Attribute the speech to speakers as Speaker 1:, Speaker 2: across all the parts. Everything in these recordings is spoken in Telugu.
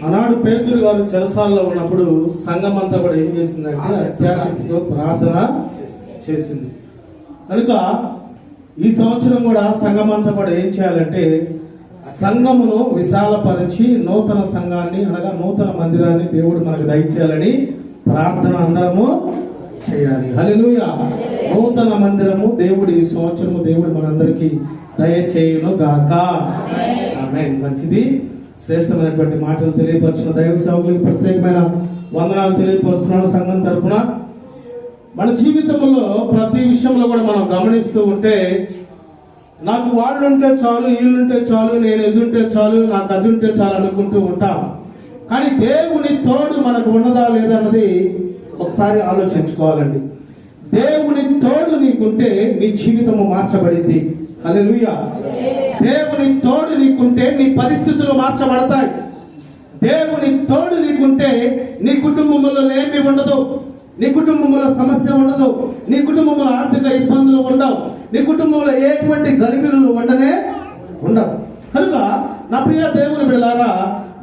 Speaker 1: ఆనాడు పేతురు గారు చెరసాలలో ఉన్నప్పుడు సంఘం అంతా కూడా ఏం చేసిందంటే అత్యాశక్తితో ప్రార్థన చేసింది. కనుక ఈ సంవత్సరం కూడా సంఘం అంతా కూడా ఏం చేయాలంటే సంఘమును విశాలపరిచి నూతన సంఘాన్ని అనగా నూతన మందిరాన్ని దేవుడు మనకు దయచేయాలని ప్రార్థన అందరము చేయాలి. హల్లెలూయా. నూతన మందిరము దేవుడు ఈ సంవత్సరము దేవుడు మనందరికీ దయచేయును గాక. ఆమేన్. మంచిది. శ్రేష్టమైనటువంటి మాటలు తెలియపరుచిన దైవ సేవకులకు ప్రత్యేకమైన వందనాలు తెలియపరుస్తున్నాను సంఘం తరపున. మన జీవితంలో ప్రతి విషయంలో కూడా మనం గమనిస్తూ ఉంటే నాకు వాళ్ళు ఉంటే చాలు, వీళ్ళుంటే చాలు, నేను ఎదుంటే చాలు, నాకు అది ఉంటే చాలు అనుకుంటూ ఉంటాం. కానీ దేవుని తోడు మనకు ఉన్నదా లేదా అన్నది ఒకసారి ఆలోచించుకోవాలండి. దేవుని తోడు నీకుంటే నీ జీవితము మార్చబడింది. హల్లెలూయా. దేవుని తోడు నీకుంటే నీ పరిస్థితులు మార్చబడతాయి. దేవుని తోడు నీకుంటే నీ కుటుంబంలో ఏమీ ఉండదు, నీ కుటుంబంలో సమస్య ఉండదు, నీ కుటుంబంలో ఆర్థిక ఇబ్బందులు ఉండవు, నీ కుటుంబంలో ఎటువంటి గలిబిలులు ఉండవు. కనుక నా ప్రియ దేవుని బిడ్డలారా,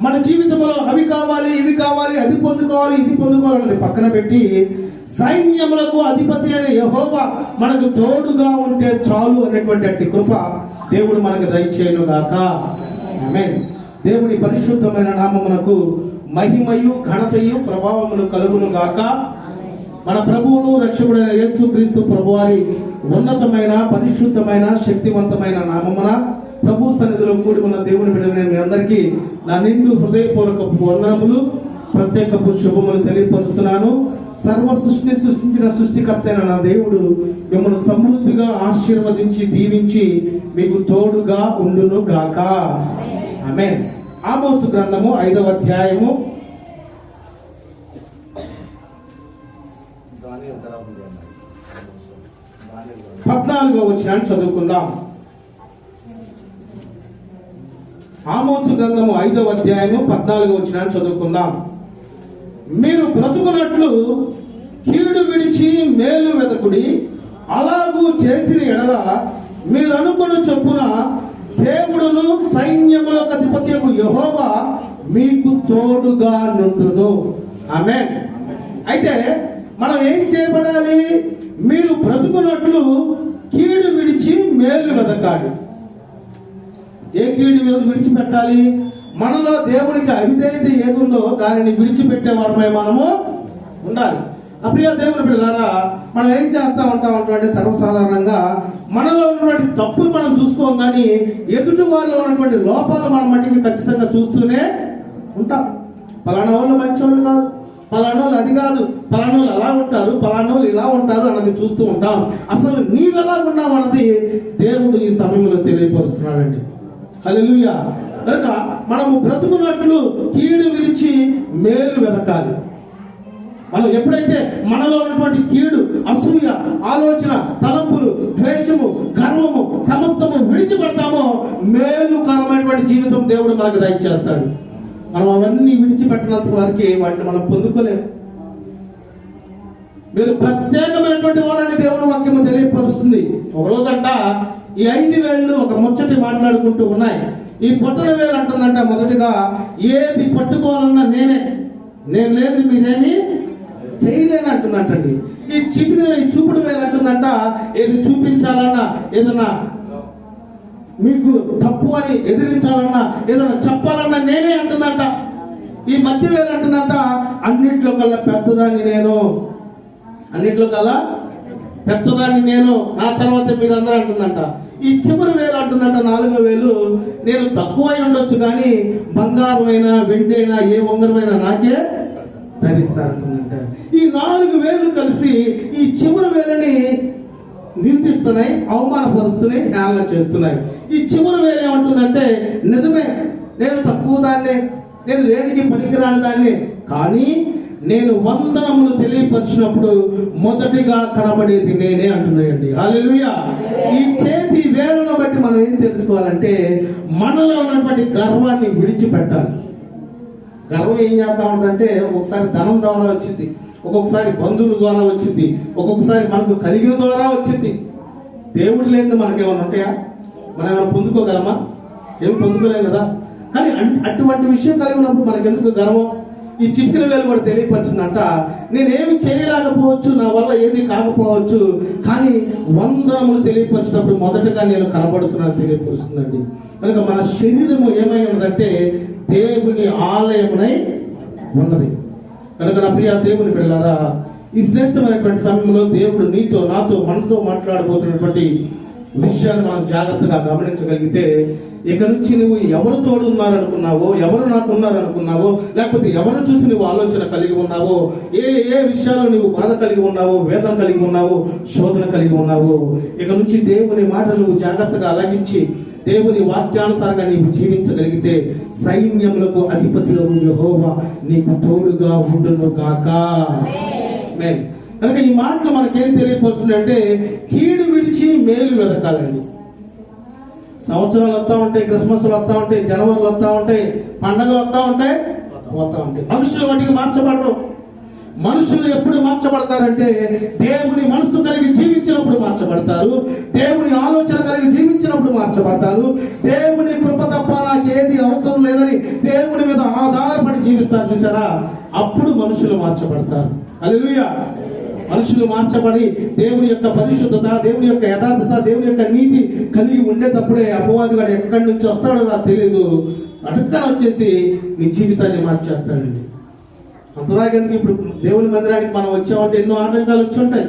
Speaker 1: మన జీవితంలో అవి కావాలి, ఇవి కావాలి, అది పొందుకోవాలి, ఇది పొందుకోవాలని పక్కన పెట్టి సైన్యములకు అధిపతి అనే యెహోవా మనకు తోడుగా ఉంటే చాలు అనేటువంటి కృప దేవుడు మనకు దయచేయును గాక. ఆమేన్. దేవుని పరిశుద్ధమైన నామమునకు మహిమయు ఘనతయు ప్రభావములు కలుగును గాక. మన ప్రభువును రక్షకుడైన యేసు క్రీస్తు ప్రభువారి ఉన్నతమైన పరిశుద్ధమైన శక్తివంతమైన నామమున ప్రభు సన్నిధిలో కూడి ఉన్న దేవుని బిడ్డలైన మీ అందరికీ నా నిండు హృదయపూర్వక వందనములు, ప్రత్యేకపు శుభములు తెలియపరుస్తున్నాను. సర్వ సృష్టిని సృష్టించిన సృష్టికర్త అయిన నా దేవుడు మిమ్మల్ని సమృద్ధిగా ఆశీర్వదించి దీవించి మీకు తోడుగా ఉండును గాక. ఆమేన్. ఆమోసు గ్రంథము 5వ అధ్యాయము 14వ వచనాన్ని చదువుకుందాం. ఆమోసు గ్రంథము 5వ అధ్యాయము 14వ వచనాన్ని చదువుకుందాం. మీరు బ్రతుకున్నట్లు కీడు విడిచి మేలు వెదకుడి, అలాగూ చేసిన ఎడల మీరు అనుకున్న చొప్పున దేవుడును సైన్యములకు అధిపతియగు యెహోవా మీకు తోడుగా నుండును. ఆమేన్. అయితే మనం ఏం చేయబడాలి? మీరు బ్రతుకున్నట్లు కీడు విడిచి మేలు వెదకాలి. ఏ కీడు విడిచిపెట్టాలి? మనలో దేవునికి అవిధేయత ఏదుందో దానిని విడిచిపెట్టే వారమై మనము ఉండాలి. ప్రియ దేవుని బిడ్డలారా, మనం ఏం చేస్తా ఉంటాం అంటే సర్వసాధారణంగా మనలో ఉన్నటువంటి తప్పులు మనం చూసుకోం, కానీ ఎదుటి వారిలో ఉన్నటువంటి లోపాలు మనం మట్టికి ఖచ్చితంగా చూస్తూనే ఉంటాం. పలానా వాళ్ళు మంచి వాళ్ళు కాదు, పలానా వాళ్ళు అది కాదు, పలానా వాళ్ళు అలా ఉంటారు, పలానా వాళ్ళు ఇలా ఉంటారు అన్నది చూస్తూ ఉంటాం. అసలు నీవెలా ఉన్నావు అన్నది దేవుడు ఈ సమయంలో తెలియపరుస్తున్నాడండి. హల్లెలూయా. కనుక మనము బ్రతుకున్నట్లు కీడు విడిచి మేలు వెదకాలి. మనం ఎప్పుడైతే మనలో ఉన్నటువంటి కీడు, అసూయ, ఆలోచన, తలంపులు, ద్వేషము, గర్వము సమస్తము విడిచిపెడతామో మేలుకరమైనటువంటి జీవితం దేవుడు మనకు దయచేస్తాడు. మనం అవన్నీ విడిచిపెట్టినంత వరకు వాటిని మనం పొందుకోలేము. మీరు ప్రత్యేకమైనటువంటి వాళ్ళని దేవుని వాక్యము తెలియపరుస్తుంది. ఒక రోజంట ఈ 5 వేళ్ళు ఒక ముచ్చటి మాట్లాడుకుంటూ ఉన్నాయి. ఈ పొట్టల వేలు అంటుందంట, మొదటిగా ఏది పట్టుకోవాలన్నా నేను లేని మీరేమి చేయలేని అంటుందంటండి. ఈ చూపుడు వేలు అంటుందంట, ఏది చూపించాలన్నా, ఏదన్నా మీకు తప్పు అని ఎదిరించాలన్నా, ఏదైనా చెప్పాలన్నా నేనే అంటుందంట. ఈ మధ్య వేలు అంటుందంట, అన్నిట్లో కల్లా పెద్దదాన్ని నేను, అన్నిట్లో కల్లా పెద్దదాన్ని నేను, నా తర్వాత మీరందరూ అంటుందంట. ఈ చివరి వేలు అంటుందంట, 4వ వేలు, నేను తక్కువై ఉండొచ్చు కానీ బంగారం అయినా వెండి అయినా ఏ ఉంగరమైనా నాకే ధరిస్తానంటుందంట. ఈ 4 వేలు కలిసి ఈ చివరి వేలని నిందిస్తున్నాయి, అవమానపరుస్తున్నాయి, హేళన చేస్తున్నాయి. ఈ చివరి వేలు ఏమంటుందంటే, నిజమే నేను తక్కువ దాన్నే, నేను దేనికి పనికిరాని దాన్ని, కానీ నేను వందనములు తెలియపరిచినప్పుడు మొదటిగా కనబడేది నేనే అంటున్నాయండి. హల్లెలూయా. ఈ చేతి వేలను బట్టి మనం ఏం తెలుసుకోవాలంటే మనలో ఉన్నటువంటి గర్వాన్ని విడిచిపెట్టాలి. గర్వం ఏం చేస్తా ఉంటుందంటే ఒక్కొక్కసారి ధనం ద్వారా వచ్చింది, ఒక్కొక్కసారి బంధువుల ద్వారా వచ్చింది, ఒక్కొక్కసారి మనకు కలిగిన ద్వారా వచ్చింది. దేవుడు లేనిది మనకేమైనా ఉంటాయా? మనం ఏమైనా పొందుకోగలమా? ఏం పొందుకోలేం కదా. కానీ అటువంటి విషయం కలిగి ఉన్నప్పుడు మనకెందుకు గర్వం? ఈ చిటికిన వేలు కూడా తెలియపరిచిందంట, నేనేమి చేయలేకపోవచ్చు, నా వల్ల ఏది కాకపోవచ్చు, కానీ వందనములు తెలియపరిచినప్పుడు మొదటగా నేను కనబడుతున్నాను తెలియపరుస్తుందండి. కనుక మన శరీరము ఏమై ఉన్నదంటే దేవుని ఆలయమునై ఉన్నది. కనుక నా ప్రియ దేవుని బిడ్డలారా, ఈ శ్రేష్టమైనటువంటి సమయంలో దేవుడు నీతో, నాతో, మనతో మాట్లాడబోతున్నటువంటి విషయాన్ని మనం జాగ్రత్తగా గమనించగలిగితే, ఇక నుంచి నువ్వు ఎవరు తోడున్నారనుకున్నావో, ఎవరు నాకు ఉన్నారనుకున్నావో, లేకపోతే ఎవరు చూసి నువ్వు ఆలోచన కలిగి ఉన్నావో, ఏ విషయాల్లో నువ్వు బాధ కలిగి ఉన్నావో, వేదన కలిగి ఉన్నావో, శోధన కలిగి ఉన్నావో, ఇక నుంచి దేవుని మాటలు నువ్వు జాగ్రత్తగా అలగించి దేవుని వాక్యానుసారంగా నీవు జీవించగలిగితే సైన్యములకు అధిపతి యెహోవా నీకు తోడుగా ఉండును గాక. ఆమేన్. కనుక ఈ మాటలు మనకేం తెలియపరుస్తుందంటే కీడు విడిచి మేలు వెతకాలండి. సంవత్సరాలు వస్తూ ఉంటాయి, క్రిస్మస్లు వస్తూ ఉంటాయి, జనవరిలు వస్తూ ఉంటాయి, పండగలు వస్తూ ఉంటాయి. మనుషులు వాటికి మార్చబడరు. మనుషులు ఎప్పుడు మార్చబడతారంటే దేవుని మనసు కలిగి జీవించినప్పుడు మార్చబడతారు, దేవుని ఆలోచన కలిగి జీవించినప్పుడు మార్చబడతారు, దేవుని కృప తప్ప నాకు ఏది అవసరం లేదని దేవుని మీద ఆధారపడి జీవిస్తారు చూసారా, అప్పుడు మనుషులు మార్చబడతారు. హల్లెలూయా. మనుషులు మార్చబడి దేవుని యొక్క పరిశుద్ధత, దేవుని యొక్క యథార్థత, దేవుని యొక్క నీతి కలిగి ఉండేటప్పుడే అపవాదిగాడు ఎక్కడి నుంచి వస్తాడో నాకు తెలియదు, అటుక్కన వచ్చేసి నీ జీవితాన్ని మార్చేస్తాడండి. అంతదాకెందుకు ఇప్పుడు దేవుని మందిరానికి మనం వచ్చామంటే ఎన్నో ఆటంకాలు వచ్చి ఉంటాయి.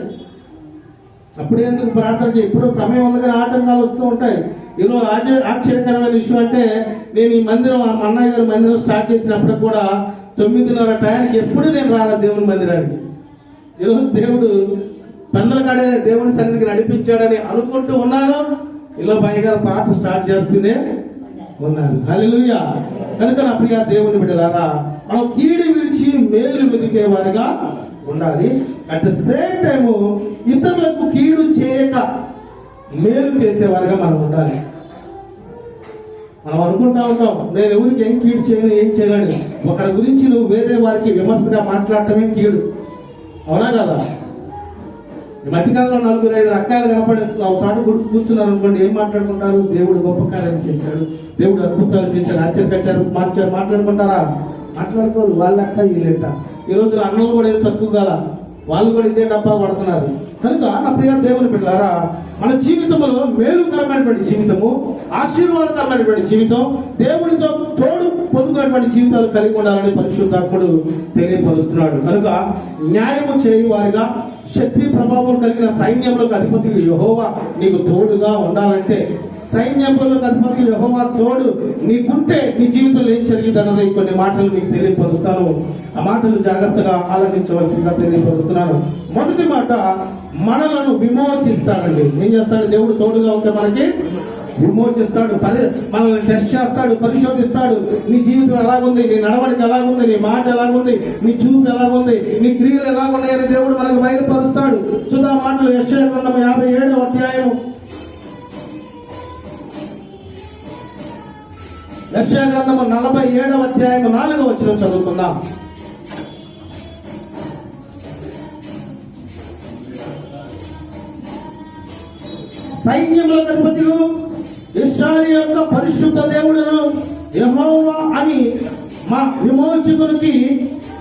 Speaker 1: అప్పుడేందుకు ప్రార్థన చేయి, ఇప్పుడు సమయం ఉంది కానీ ఆటంకాలు వస్తూ ఉంటాయి. ఈరోజు ఆశ్చర్యకరమైన విషయం అంటే, నేను ఈ మందిరం అన్నయ్య గారి మందిరం స్టార్ట్ చేసినప్పుడు కూడా 9:30 టైంకి ఎప్పుడు నేను రాలేదు దేవుని మందిరానికి. ఈరోజు దేవుడు పెందల కాడే దేవుని సన్నిధికి నడిపించాడని అనుకుంటూ ఉన్నాను. ఇలా పైగా పాట స్టార్ట్ చేస్తూనే ఉన్నాను. హల్లెలూయా. కనుక నా ప్రియ దేవుని బిడ్డలారా, మనం కీడు విడిచి మేలు వెతికే వారిగా ఉండాలి. అట్ ద సేమ్ టైము ఇతరులకు కీడు చేయక మేలు చేసేవారిగా మనం ఉండాలి. మనం అనుకుంటా ఉంటాం, నేను ఎవరికి ఏం కీడు చేయను, ఏం చేయలేను. ఒకరి గురించి నువ్వు వేరే వారికి విమర్శగా మాట్లాడటమే కీడు. అవునా కదా? ఈ మధ్యకాలంలో 4-5 అక్కాయలు కనపడి ఒకసారి కూర్చున్నారు అనుకోండి, ఏం మాట్లాడుకుంటారు? దేవుడు గొప్ప కార్యం చేశాడు, దేవుడు అద్భుతాలు చేశాడు, ఆశ్చర్యకచారు మాట్లాడుకుంటారా? మాట్లాడుకోరు. వాళ్ళ అక్క వీళ్ళంట. ఈ రోజు అన్నలు కూడా ఏదో తక్కువ కాల, వాళ్ళు కూడా ఇదే డబ్బా పడుతున్నారు. కనుక నా ప్రియ దేవుని బిడ్డలారా, మన జీవితంలో మేలుకరమైనటువంటి జీవితము, ఆశీర్వాదకరమైనటువంటి జీవితం, దేవుడితో తోడు పొందుకున్నటువంటి జీవితాలు కలిగి ఉండాలని పరిశుద్ధాత్ముడు తెలియపరుస్తున్నాడు. కనుక న్యాయము చేయువారిగా శక్తి ప్రభావం కలిగిన సైన్యంలోకి అధిపతి యెహోవా నీకు తోడుగా ఉండాలంటే, సైన్యంలోకి అధిపతి యెహోవా తోడు నీకుంటే నీ జీవితంలో ఏం జరిగింది అన్నది కొన్ని మాటలు మీకు తెలియపరుస్తాను. ఆ మాటలు జాగ్రత్తగా ఆలోచించవలసిందిగా తెలియపరుస్తున్నాను. మొదటి మాట, మనలను విమోచిస్తాడండి. ఏం చేస్తాడు? దేవుడు తోడుగా ఉంటే మనకి విమోచిస్తాడు, మనల్ని టెస్ట్ చేస్తాడు, పరిశోధిస్తాడు. నీ జీవితం ఎలాగుంది, నీ నడవడిక ఎలాగుంది, నీ మాట ఎలాగుంది, నీ చూపు ఎలాగుంది, నీ క్రియలు ఎలాగున్నాయని దేవుడు మనకు బయలుపరుస్తాడు. చూద్దాం మాటలు. యెషయా గ్రంథం 57వ అధ్యాయం, యెషయా గ్రంథము 47వ అధ్యాయం 4వ వచనం చదువుకుందాం. సైన్యముల అధిపతియు ఇశ్రాయేలు యొక్క పరిశుద్ధ దేవుడును యెహోవా అని మా విమోచకునికి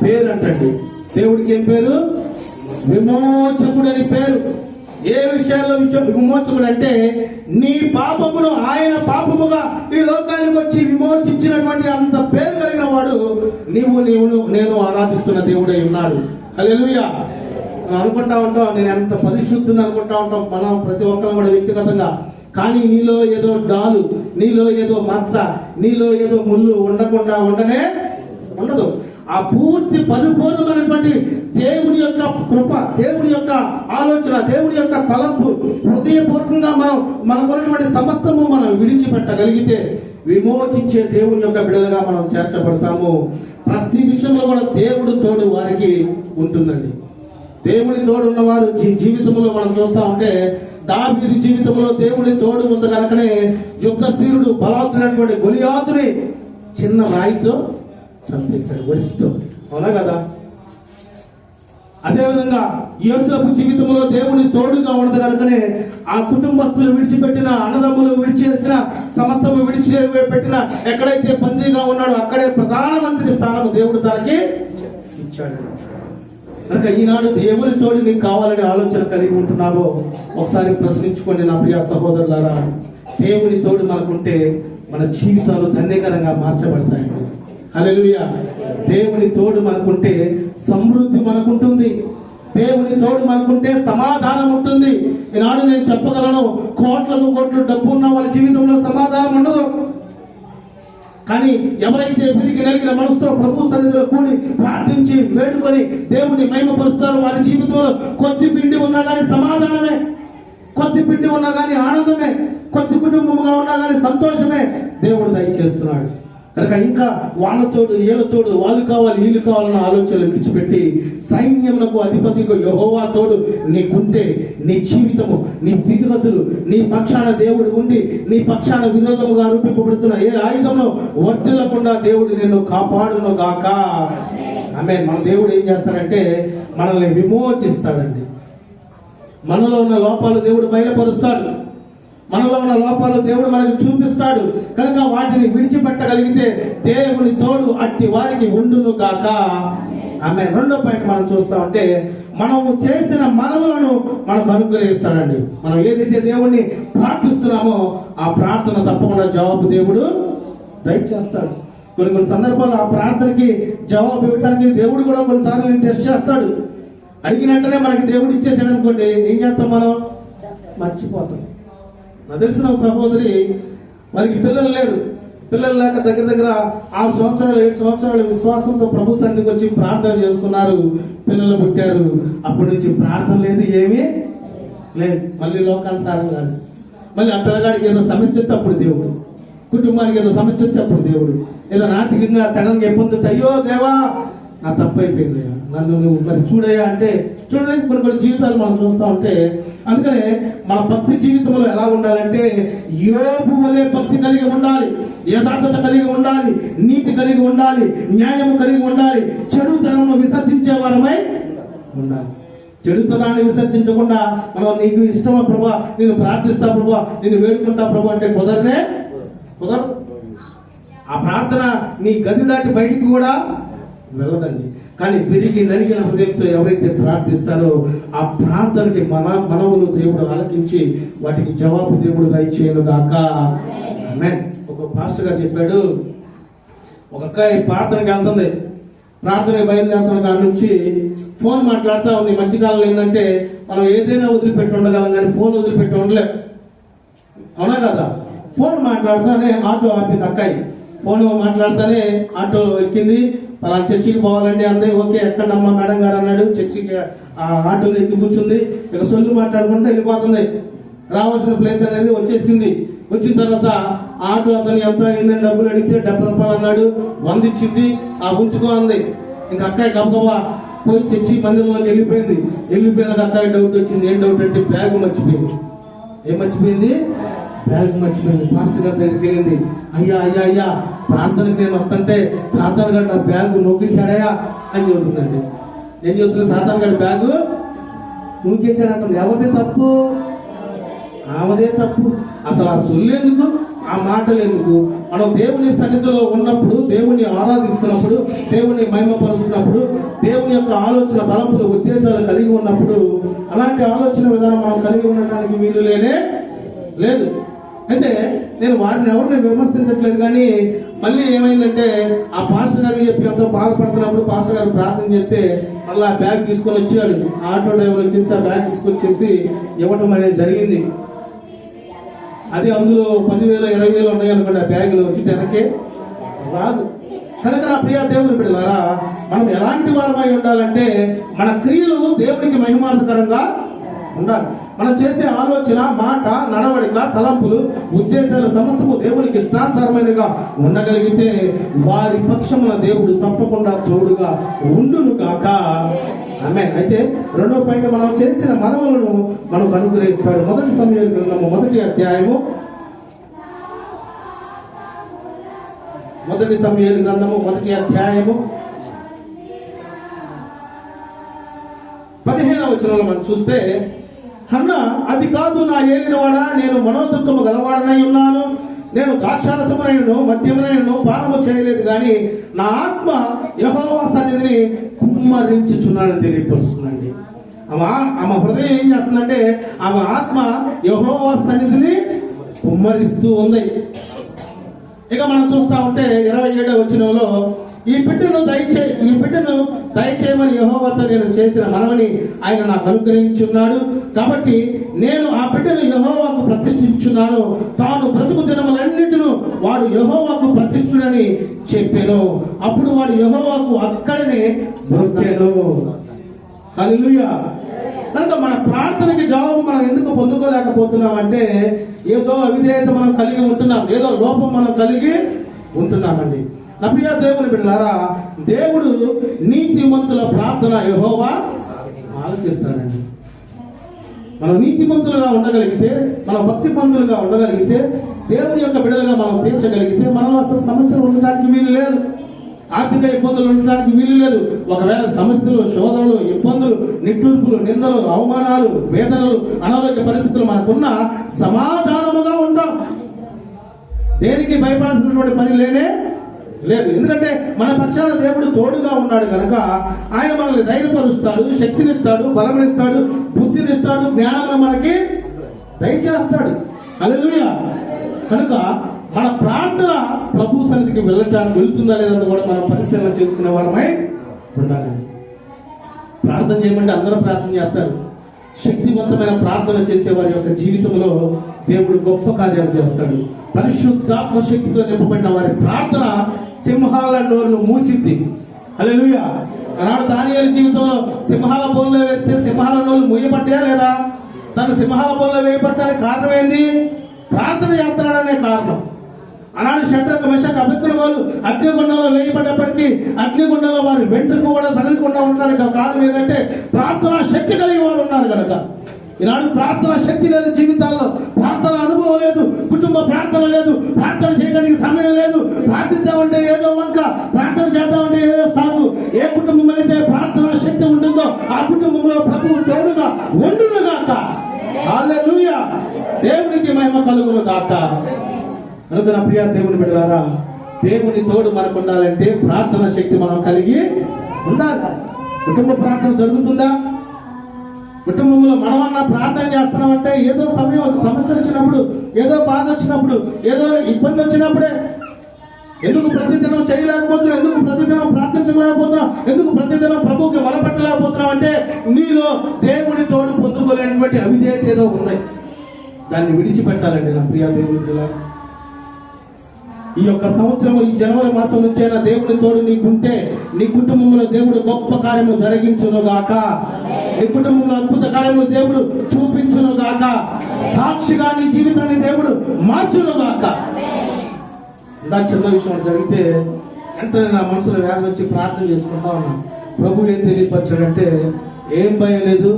Speaker 1: పేరు అంటండి. దేవుడికి ఏం పేరు? విమోచకుడు అని పేరు. ఏ విషయాల్లో విమోచకుడు అంటే, నీ పాపమును ఆయన పాపముగా ఈ లోకానికి వచ్చి విమోచించినటువంటి అంత పేరు కలిగిన వాడు నేను ఆరాధిస్తున్న దేవుడై ఉన్నాడు. హల్లెలూయా. అనుకుంటా ఉంటాం, నేను ఎంత పరిశుద్ధుని అనుకుంటా ఉంటాం మనం ప్రతి ఒక్కరు కూడా వ్యక్తిగతంగా. కానీ నీలో ఏదో డాలు, నీలో ఏదో మచ్చ, నీలో ఏదో ముళ్ళు ఉండకుండా ఉండనే ఉండదు. ఆ పూర్తి పరిపూర్ణమైనటువంటి దేవుని యొక్క కృప, దేవుని యొక్క ఆలోచన, దేవుని యొక్క తలంపు హృదయపూర్వకంగా మనకున్నటువంటి సమస్తము మనం విడిచిపెట్టగలిగితే విమోచించే దేవుని యొక్క బిడ్డలుగా మనం చేర్చబడతాము. ప్రతి విషయంలో కూడా దేవుడు తోడు వారికి ఉంటుందండి. దేవుని తోడు ఉన్నవారు జీవితంలో మనం చూస్తా ఉంటే, దావీదు జీవితంలో దేవుని తోడు ఉంది కనుకనే యుద్ధ శ్రీరుడు బలవంతుడైనటువంటి గొలియాతుని చిన్న రాయితో చంపేశాడు, ఒడిస్తూ. అవునా కదా? అదేవిధంగా యోసేపు జీవితంలో దేవుని తోడుగా ఉండదు కనుకనే ఆ కుటుంబస్తులు విడిచిపెట్టిన, అన్నదమ్ములు విడిచేసిన, సమస్తము విడిచిపెట్టిన, ఎక్కడైతే బందీగా ఉన్నాడో అక్కడే ప్రధానమంత్రి స్థానం దేవుడు తనకి ఇచ్చాడు. కనుక ఈనాడు దేవుని తోడు నీకు కావాలనే ఆలోచన కలిగి ఉంటున్నావో ఒకసారి ప్రశ్నించుకోండి నా ప్రియ సహోదరులారా. దేవుని తోడు మనకుంటే మన జీవితాలు ధన్యకరంగా మార్చబడతాయండి. హల్లెలూయా. దేవుని తోడు మనకుంటే సమృద్ధి మనకుంటుంది. దేవుని తోడు మనకుంటే సమాధానం ఉంటుంది. ఈనాడు నేను చెప్పగలను, కోట్లకు కోట్లు డబ్బు ఉన్న వాళ్ళ జీవితంలో సమాధానం ఉండదు. కానీ ఎవరైతే విరిగి నలిగిన మనసుతో ప్రభు సన్నిధిలో కూడి ప్రార్థించి వేడుకొని దేవుని మహిమపరుస్తారో వారి జీవితంలో కొద్ది పిండి ఉన్నా కానీ సమాధానమే, కొద్ది పిండి ఉన్నా కానీ ఆనందమే, కొద్ది కుటుంబముగా ఉన్నా కానీ సంతోషమే దేవుడు దయచేస్తున్నాడు. కనుక ఇంకా వాళ్ళతోడు వీళ్ళతోడు వాళ్ళు కావాలి వీళ్ళు కావాలన్న ఆలోచనలు విడిచిపెట్టి సైన్యమునకు అధిపతిగా యెహోవా తోడు నీకుంటే నీ జీవితము, నీ స్థితిగతులు, నీ పక్షాన దేవుడు ఉండి నీ పక్షాన విరోధముగా రూపింపబడుతున్న ఏ ఆయుధంలో వర్తిల్లకుండా దేవుడు నిన్ను కాపాడును గాక. ఆమేన్. మన దేవుడు ఏం చేస్తాడంటే మనల్ని విమోచిస్తాడండి. మనలో ఉన్న లోపాలు దేవుడు బయలుపరుస్తాడు. మనలో ఉన్న లోపాలు దేవుడు మనకు చూపిస్తాడు. కనుక వాటిని విడిచిపెట్టగలిగితే దేవుని తోడు అట్టి వారికి ఉండును గాక. ఆమె రెండో పాయింట్ మనం చూస్తా ఉంటే మనము చేసిన మనవులను మనకు అనుగ్రహిస్తాడండి. మనం ఏదైతే దేవుణ్ణి ప్రార్థిస్తున్నామో ఆ ప్రార్థన తప్పకుండా జవాబు దేవుడు దయచేస్తాడు. కొన్ని సందర్భాల్లో ఆ ప్రార్థనకి జవాబు ఇవ్వడానికి దేవుడు కూడా కొన్నిసార్లు టెస్ట్ చేస్తాడు. అడిగిన వెంటనే మనకి దేవుడు ఇచ్చేసాడు అనుకోండి, ఏం చేస్తాం? మనం మర్చిపోతాం. నాకు తెలిసిన సహోదరి, వారికి పిల్లలు లేరు. పిల్లలు లేక దగ్గర 6 సంవత్సరాలు 7 సంవత్సరాల విశ్వాసంతో ప్రభు సన్నిధికి వచ్చి ప్రార్థన చేసుకున్నారు. పిల్లలు పుట్టారు. అప్పటి నుంచి ప్రార్థన లేదు, ఏమీ లేదు. మళ్ళీ లోకానుసారం కాదు. మళ్ళీ ఆ పిల్లగాడికి ఏదో సమస్య వస్తే అప్పుడు దేవుడు, కుటుంబానికి ఏదో సమస్య వస్తే అప్పుడు దేవుడు, ఏదో ఆర్థికంగా సడన్గా ఇబ్బంది, అయ్యో దేవా నా తప్పు అయిపోయింది, నన్ను నువ్వు మరి చూడయ్యా అంటే చూడడానికి కొన్ని జీవితాలు మనం చూస్తూ ఉంటే. అందుకనే మన భక్తి జీవితంలో ఎలా ఉండాలంటే యోబు వలె భక్తి కలిగి ఉండాలి, యథార్థత కలిగి ఉండాలి, నీతి కలిగి ఉండాలి, న్యాయము కలిగి ఉండాలి, చెడుతనము విసర్జించే వారమై ఉండాలి. చెడుతనాన్ని విసర్జించకుండా మనం నీకు ఇష్టమా ప్రభా, నేను ప్రార్థిస్తా ప్రభా, నేను వేడుకుంటా ప్రభా అంటే కుదరదు. ఆ ప్రార్థన నీ గది దాటి బయటికి కూడా వెళ్ళదండి. కానీ విరిగి నలిగిన హృదయంతో ఎవరైతే ప్రార్థిస్తారో ఆ ప్రార్థనకి మనవులు దేవుడు ఆలకించి వాటికి జవాబు దేవుడు దయచేయను గాక. ఆమేన్. ఒక పాస్టర్ గారు చెప్పాడు, ఒక అక్కాయి ప్రార్థనకి వెళ్తుంది. ప్రార్థనకి బయలుదేరుతున్న కాడ నుంచి ఫోన్ మాట్లాడుతూ ఉంది. మధ్యకాలంలో ఏంటంటే మనం ఏదైనా వదిలిపెట్టి ఉండగలం కానీ ఫోన్ వదిలిపెట్టి ఉండలేం. అవునా కదా? ఫోన్ మాట్లాడుతూనే ఆటో ఆపింది అక్కాయి. ఫోన్ మాట్లాడుతూనే ఆటో ఎక్కింది. అలా చర్చికి పోవాలండి అందే. ఓకే ఎక్కడమ్మా మేడం గారు అన్నాడు. చర్చికి ఆటో ఎక్కి కూర్చుంది. ఇక సొల్లు మాట్లాడుకుంటూ వెళ్ళిపోతుంది. రావాల్సిన ప్లేస్ అనేది వచ్చేసింది. వచ్చిన తర్వాత ఆటో అతను ఎంత అయిందని డబ్బులు అడిగితే 70 రూపాయలు అన్నాడు. 100 ఇచ్చింది. ఆ ఉంచుకో అంది. ఇంకా అక్కాయి గబగబా పోయి చర్చి మందిరంలోకి వెళ్ళిపోయింది. వెళ్ళిపోయినాక అక్కాయి డౌట్ వచ్చింది. ఏం డౌట్ అంటే బ్యాగ్ మర్చిపోయింది. ఏం మర్చిపోయింది? బ్యాగ్ మర్చిపోయింది. మాస్టర్ గారి దగ్గరికి వెళ్ళింది. అయ్యా ప్రార్థనకి నేను వస్తుంటే సాతాన్ గారు నా బ్యాగ్ నూకేశాడయా అని చెబుతుందండి. ఏం చెబుతుంది? సాతాన్ గారి బ్యాగు నూకేశాడంటుంది. ఎవరిదే తప్పు? ఆమెదే తప్పు. అసలు ఆ సొల్లెందుకు, ఆ మాటలు ఎందుకు? మనం దేవుని సన్నిధిలో ఉన్నప్పుడు, దేవుని ఆరాధిస్తున్నప్పుడు, దేవుని మహిమపరుస్తున్నప్పుడు, దేవుని యొక్క ఆలోచన తలంపులు ఉద్దేశాలు కలిగి ఉన్నప్పుడు అలాంటి ఆలోచన విధానం మనం కలిగి ఉండడానికి వీలు లేదు. అయితే నేను వారిని ఎవరిని విమర్శించట్లేదు. కానీ మళ్ళీ ఏమైందంటే ఆ పాస్టర్ గారికి చెప్పి ఎంతో బాధపడుతున్నప్పుడు పాస్టర్ గారు ప్రార్థన చేస్తే మళ్ళీ ఆ బ్యాగ్ తీసుకొని వచ్చాడు. ఆటో డ్రైవర్ వచ్చేసి ఆ బ్యాగ్ తీసుకొచ్చేసి ఇవ్వటం అనేది జరిగింది. అది అందులో 10,000 20,000 ఉన్నాయి అనుకోండి. ఆ బ్యాగులో వచ్చి వెనకే రాదు. కనుక నా ప్రియ దేవుని బిడ్డలారా, మనం ఎలాంటి వారమై ఉండాలంటే మన క్రియలు దేవునికి మహిమార్థకరంగా ఉండాలి. మనం చేసే ఆలోచన, మాట, నడవడిక, తలంపులు, ఉద్దేశాలు సమస్తము దేవునికి ఇష్టానుసారమైనగా ఉండగలిగితే వారి పక్షమున దేవుడు తప్పకుండా తోడుగా ఉండును గాక. ఆమేన్. అయితే రెండో పాయింట్, మనం చేసిన మనవులను మనకు అనుగ్రహిస్తాడు. మొదటి సమూయేలు గ్రంథము 1వ అధ్యాయము 1వ అధ్యాయము వచనంలో మనం చూస్తే, హన్న అది కాదు నా ఏలినవాడా, నేను మనోదుఖము గలవాడనై ఉన్నాను, నేను ద్రాక్షారసమునైనను మద్యమునైనను పానము చేయలేదు, కానీ నా ఆత్మ యెహోవా సన్నిధిని కుమ్మరించుచున్నానని తెలియపరుస్తుందండి. ఆమె హృదయం ఏం చేస్తుందంటే ఆమె ఆత్మ యెహోవా సన్నిధిని కుమ్మరిస్తూ ఉంది. ఇక మనం చూస్తా ఉంటే 27వ వచనంలో, ఈ బిడ్డను దయచేయమని యెహోవాతో నేను చేసిన మనవని ఆయన నాకు అనుగ్రహించున్నాడు, కాబట్టి నేను ఆ బిడ్డను యెహోవాకు ప్రతిష్ఠించున్నాను, తాను బ్రతుకు దినములన్నిటిను వాడు యెహోవాకు ప్రతిష్ఠుడని చెప్పాను. అప్పుడు వాడు యెహోవాకు అక్కడనే మొక్కాను. హల్లెలూయా. కనుక మన ప్రార్థనకి జవాబు మనం ఎందుకు పొందుకోలేకపోతున్నాం అంటే, ఏదో అవిధేయత మనం కలిగి ఉంటున్నాం, ఏదో లోపం మనం కలిగి ఉంటున్నామండి. నా ప్రియ దేవుని బిడ్డలారా, దేవుడు నీతిమంతుల ప్రార్థన యెహోవా ఆలకిస్తాడండి. మనం నీతిమంతులుగా ఉండగలిగితే, మనం భక్తిమంతులుగా ఉండగలిగితే, దేవుని యొక్క బిడ్డలుగా మనం తీర్చగలిగితే, మనలో అసలు సమస్యలు ఉండడానికి వీలు లేదు, ఆర్థిక ఇబ్బందులు ఉండడానికి వీలు లేదు. ఒకవేళ సమస్యలు, శోధనలు, ఇబ్బందులు, నిట్టూర్పులు, నిందలు, అవమానాలు, వేదనలు, అనారోగ్య పరిస్థితులు మనకున్న సమాధానముగా ఉంటాం. దేనికి భయపడాల్సినటువంటి పని లేనే లేదు. ఎందుకంటే మన పక్షాన దేవుడు తోడుగా ఉన్నాడు కనుక ఆయన మనల్ని ధైర్యపరుస్తాడు, శక్తినిస్తాడు, బలమిస్తాడు, బుద్ధినిస్తాడు, జ్ఞానం మనకి దయచేస్తాడు. హల్లెలూయా. కనుక మన ప్రార్థన ప్రభు సన్నిధికి వెళ్తుందా లేదని కూడా మనం పరిశీలన చేసుకునే వారమై ఉండాలి. ప్రార్థన చేయమంటే అందరూ ప్రార్థన చేస్తారు. శక్తివంతమైన ప్రార్థన చేసే వారి యొక్క జీవితంలో దేవుడు గొప్ప కార్యాలు చేస్తాడు. పరిశుద్ధాత్మ శక్తితో నింపబడిన వారి ప్రార్థన సింహాల నోరును మూసిద్ది. హల్లెలూయా. ఆనాడు దానియేలు జీవితంలో సింహాల బోన్లో వేస్తే సింహాల నోళ్ళు మూయబడ్డాయా లేదా? తను సింహాల బోన్లో వేయబట్టడానికి కారణం ఏంది? ప్రార్థన చేస్తున్నాడనే కారణం. ఆనాడు షడ్రక్ మెషక్ అబేద్నెగోలు అగ్నిగుండంలో వేయబడ్డప్పటికీ అగ్నిగుండంలో వారి వెంట్రుక కూడా తగలకుండా ఉండడానికి కారణం ఏంటంటే ప్రార్థనా శక్తి కలిగి వారు ఉన్నారు కనుక. ఈనాడు ప్రార్థన శక్తి లేదు, జీవితాల్లో ప్రార్థన అనుభవం లేదు, కుటుంబ ప్రార్థన లేదు, ప్రార్థన చేయడానికి సమయం లేదు. ప్రార్థిద్దామంటే ఏదో వంక, ప్రార్థన చేద్దామంటే ఏదో సాగు. ఏ కుటుంబం అయితే ప్రార్థన శక్తి ఉంటుందో ఆ కుటుంబంలో ప్రభువు తోడుగా ఉండును గాక. హల్లెలూయా. దేవునికి మహిమ కలుగును గాక. కనుక నా ప్రియ దేవుని బిడ్డలారా, దేవుని తోడు మనకు ఉండాలంటే ప్రార్థన శక్తి మనం కలిగి ఉండాలి. కుటుంబ ప్రార్థన జరుగుతుందా? కుటుంబంలో మనమన్నా ప్రార్థన చేస్తున్నామంటే ఏదో సమస్య వచ్చినప్పుడు, ఏదో బాధ వచ్చినప్పుడు, ఏదో ఇబ్బంది వచ్చినప్పుడే. ఎందుకు ప్రతిదినం చేయలేకపోతున్నాం? ఎందుకు ప్రతిదినం ప్రార్థించలేకపోతున్నాం? ఎందుకు ప్రతిదినం ప్రభువుకి మొరపెట్టలేకపోతున్నాం అంటే నీలో దేవుని తోడు పొందుకోలేనటువంటి అవిధేయత ఏదో ఉంది. దాన్ని విడిచిపెట్టాలండి నా ప్రియ దేవుని పిల్లలు. ఈ యొక్క సంవత్సరం, ఈ జనవరి మాసం నుంచైనా దేవుని తోడు నీకుంటే నీ కుటుంబంలో దేవుడు గొప్ప కార్యము జరిగించునుగాక. నీ కుటుంబంలో అద్భుత కార్యములు దేవుడు చూపించునుగాక. సాక్షిగా నీ జీవితాన్ని దేవుడు మార్చునుగాక. ఇందా చిన్న విషయం జరిగితే వెంటనే నా మనసులో వేదన వచ్చి ప్రార్థన చేసుకుంటా ఉన్నాను. ప్రభు ఏం తెలియపరచాడంటే, ఏం భయం లేదు,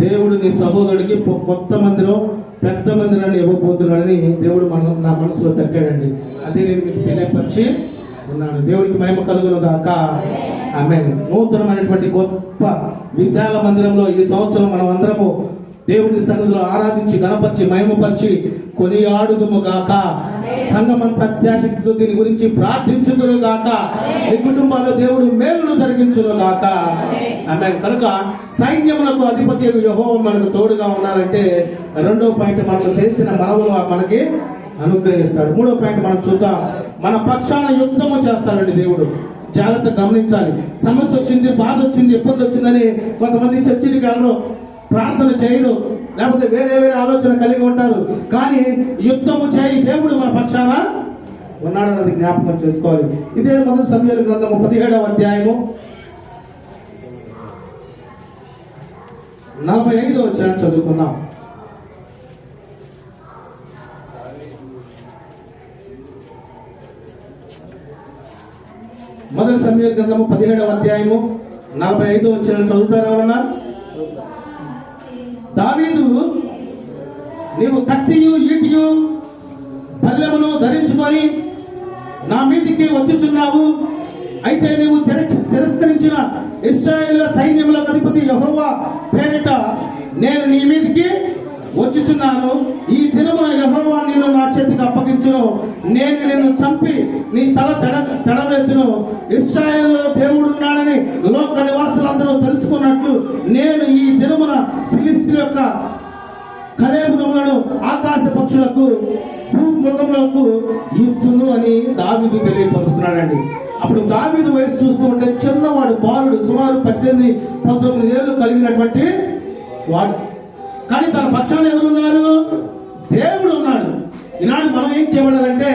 Speaker 1: దేవుడు నీ సహోదరుడికి కొత్త మందిరం, పెద్ద మందిరాన్ని ఇవ్వబోతున్నాడని దేవుడు నా మనసులో తగ్గాడండి. అదే నేను మీకు తెలియపరిచి ఉన్నాను. దేవుడికి మహిమ కలుగును గాక. ఆమేన్. నూతనమైనటువంటి గొప్ప విశాల మందిరంలో ఈ సంవత్సరం మనం అందరము దేవుని సన్నిధిలో ఆరాధించి, గణపరిచి, మహిమపరిచి కొనియాడుదుము గాక. సంఘమంతా అత్యాశక్తితో దీని గురించి ప్రార్థించుదురు గాక. ఈ కుటుంబాల్లో దేవుడు మేలును జరిగించును గాక. ఆమేన్. కనుక సైన్యములకు అధిపతి యెహోవా మనకు తోడుగా ఉన్నారంటే రెండో పాయింట్, మనకు చేసిన మనవులు మనకి అనుగ్రహిస్తాడు. మూడో పాయింట్ మనం చూద్దాం. మన పక్షాన యుద్ధము చేస్తాడండి దేవుడు. జాగ్రత్త గమనించాలి. సమస్య వచ్చింది, బాధ వచ్చింది, ఇబ్బంది వచ్చిందని కొంతమంది చర్చికి వెళ్ళరు, ప్రార్థన చేయరు, లేకపోతే వేరే వేరే ఆలోచన కలిగి ఉంటారు. కానీ యుద్ధము చేయి, దేవుడు మన పక్షాన ఉన్నాడన్నది జ్ఞాపకం చేసుకోవాలి. ఇదే మొదటి సమూయేలు గ్రంథము 17వ అధ్యాయము 45వ వచనం చదువుకున్నాం. మొదటి సమూయేలు గ్రంథము 17వ అధ్యాయము 45వ వచనం చదువుతారు ఎవరన్నా? దావీదు, నీవు కత్తియు ఈటియు పల్లెమును ధరించుకొని నా మీదికి వచ్చుచున్నావు, అయితే నీవు తిరస్కరించి పిలిచిన ఇశ్రాయేలు సైన్యములకు అధిపతి యెహోవా పేరిట నేను నీ మీదికి వచ్చుచున్నాను. ఈ దినమున యెహోవా నిన్ను నా చేతికి అప్పగించును. నేను నిన్ను చంపి నీ తల తెడవెత్తును. ఇశ్రాయేలులో దేవుడున్నాడని లోక నివాసులందరూ తెలుసుకున్నట్లు నేను ఈ దినమున ఫిలిష్తీయుల యొక్క కళేబరములను ఆకాశ పక్షులకు మృగములకు ఇత్తును అని దావీదు తెలియపరుస్తున్నాడండి. అప్పుడు దావీదు వయసు చూస్తూ ఉంటే చిన్నవాడు, బాలుడు, సుమారు 18-19 ఏళ్ళు కలిగినటువంటి వాడు. కానీ తన పక్షాన ఎవరున్నారు? దేవుడు ఉన్నాడు. ఈనాడు మనం ఏం చేయబడాలంటే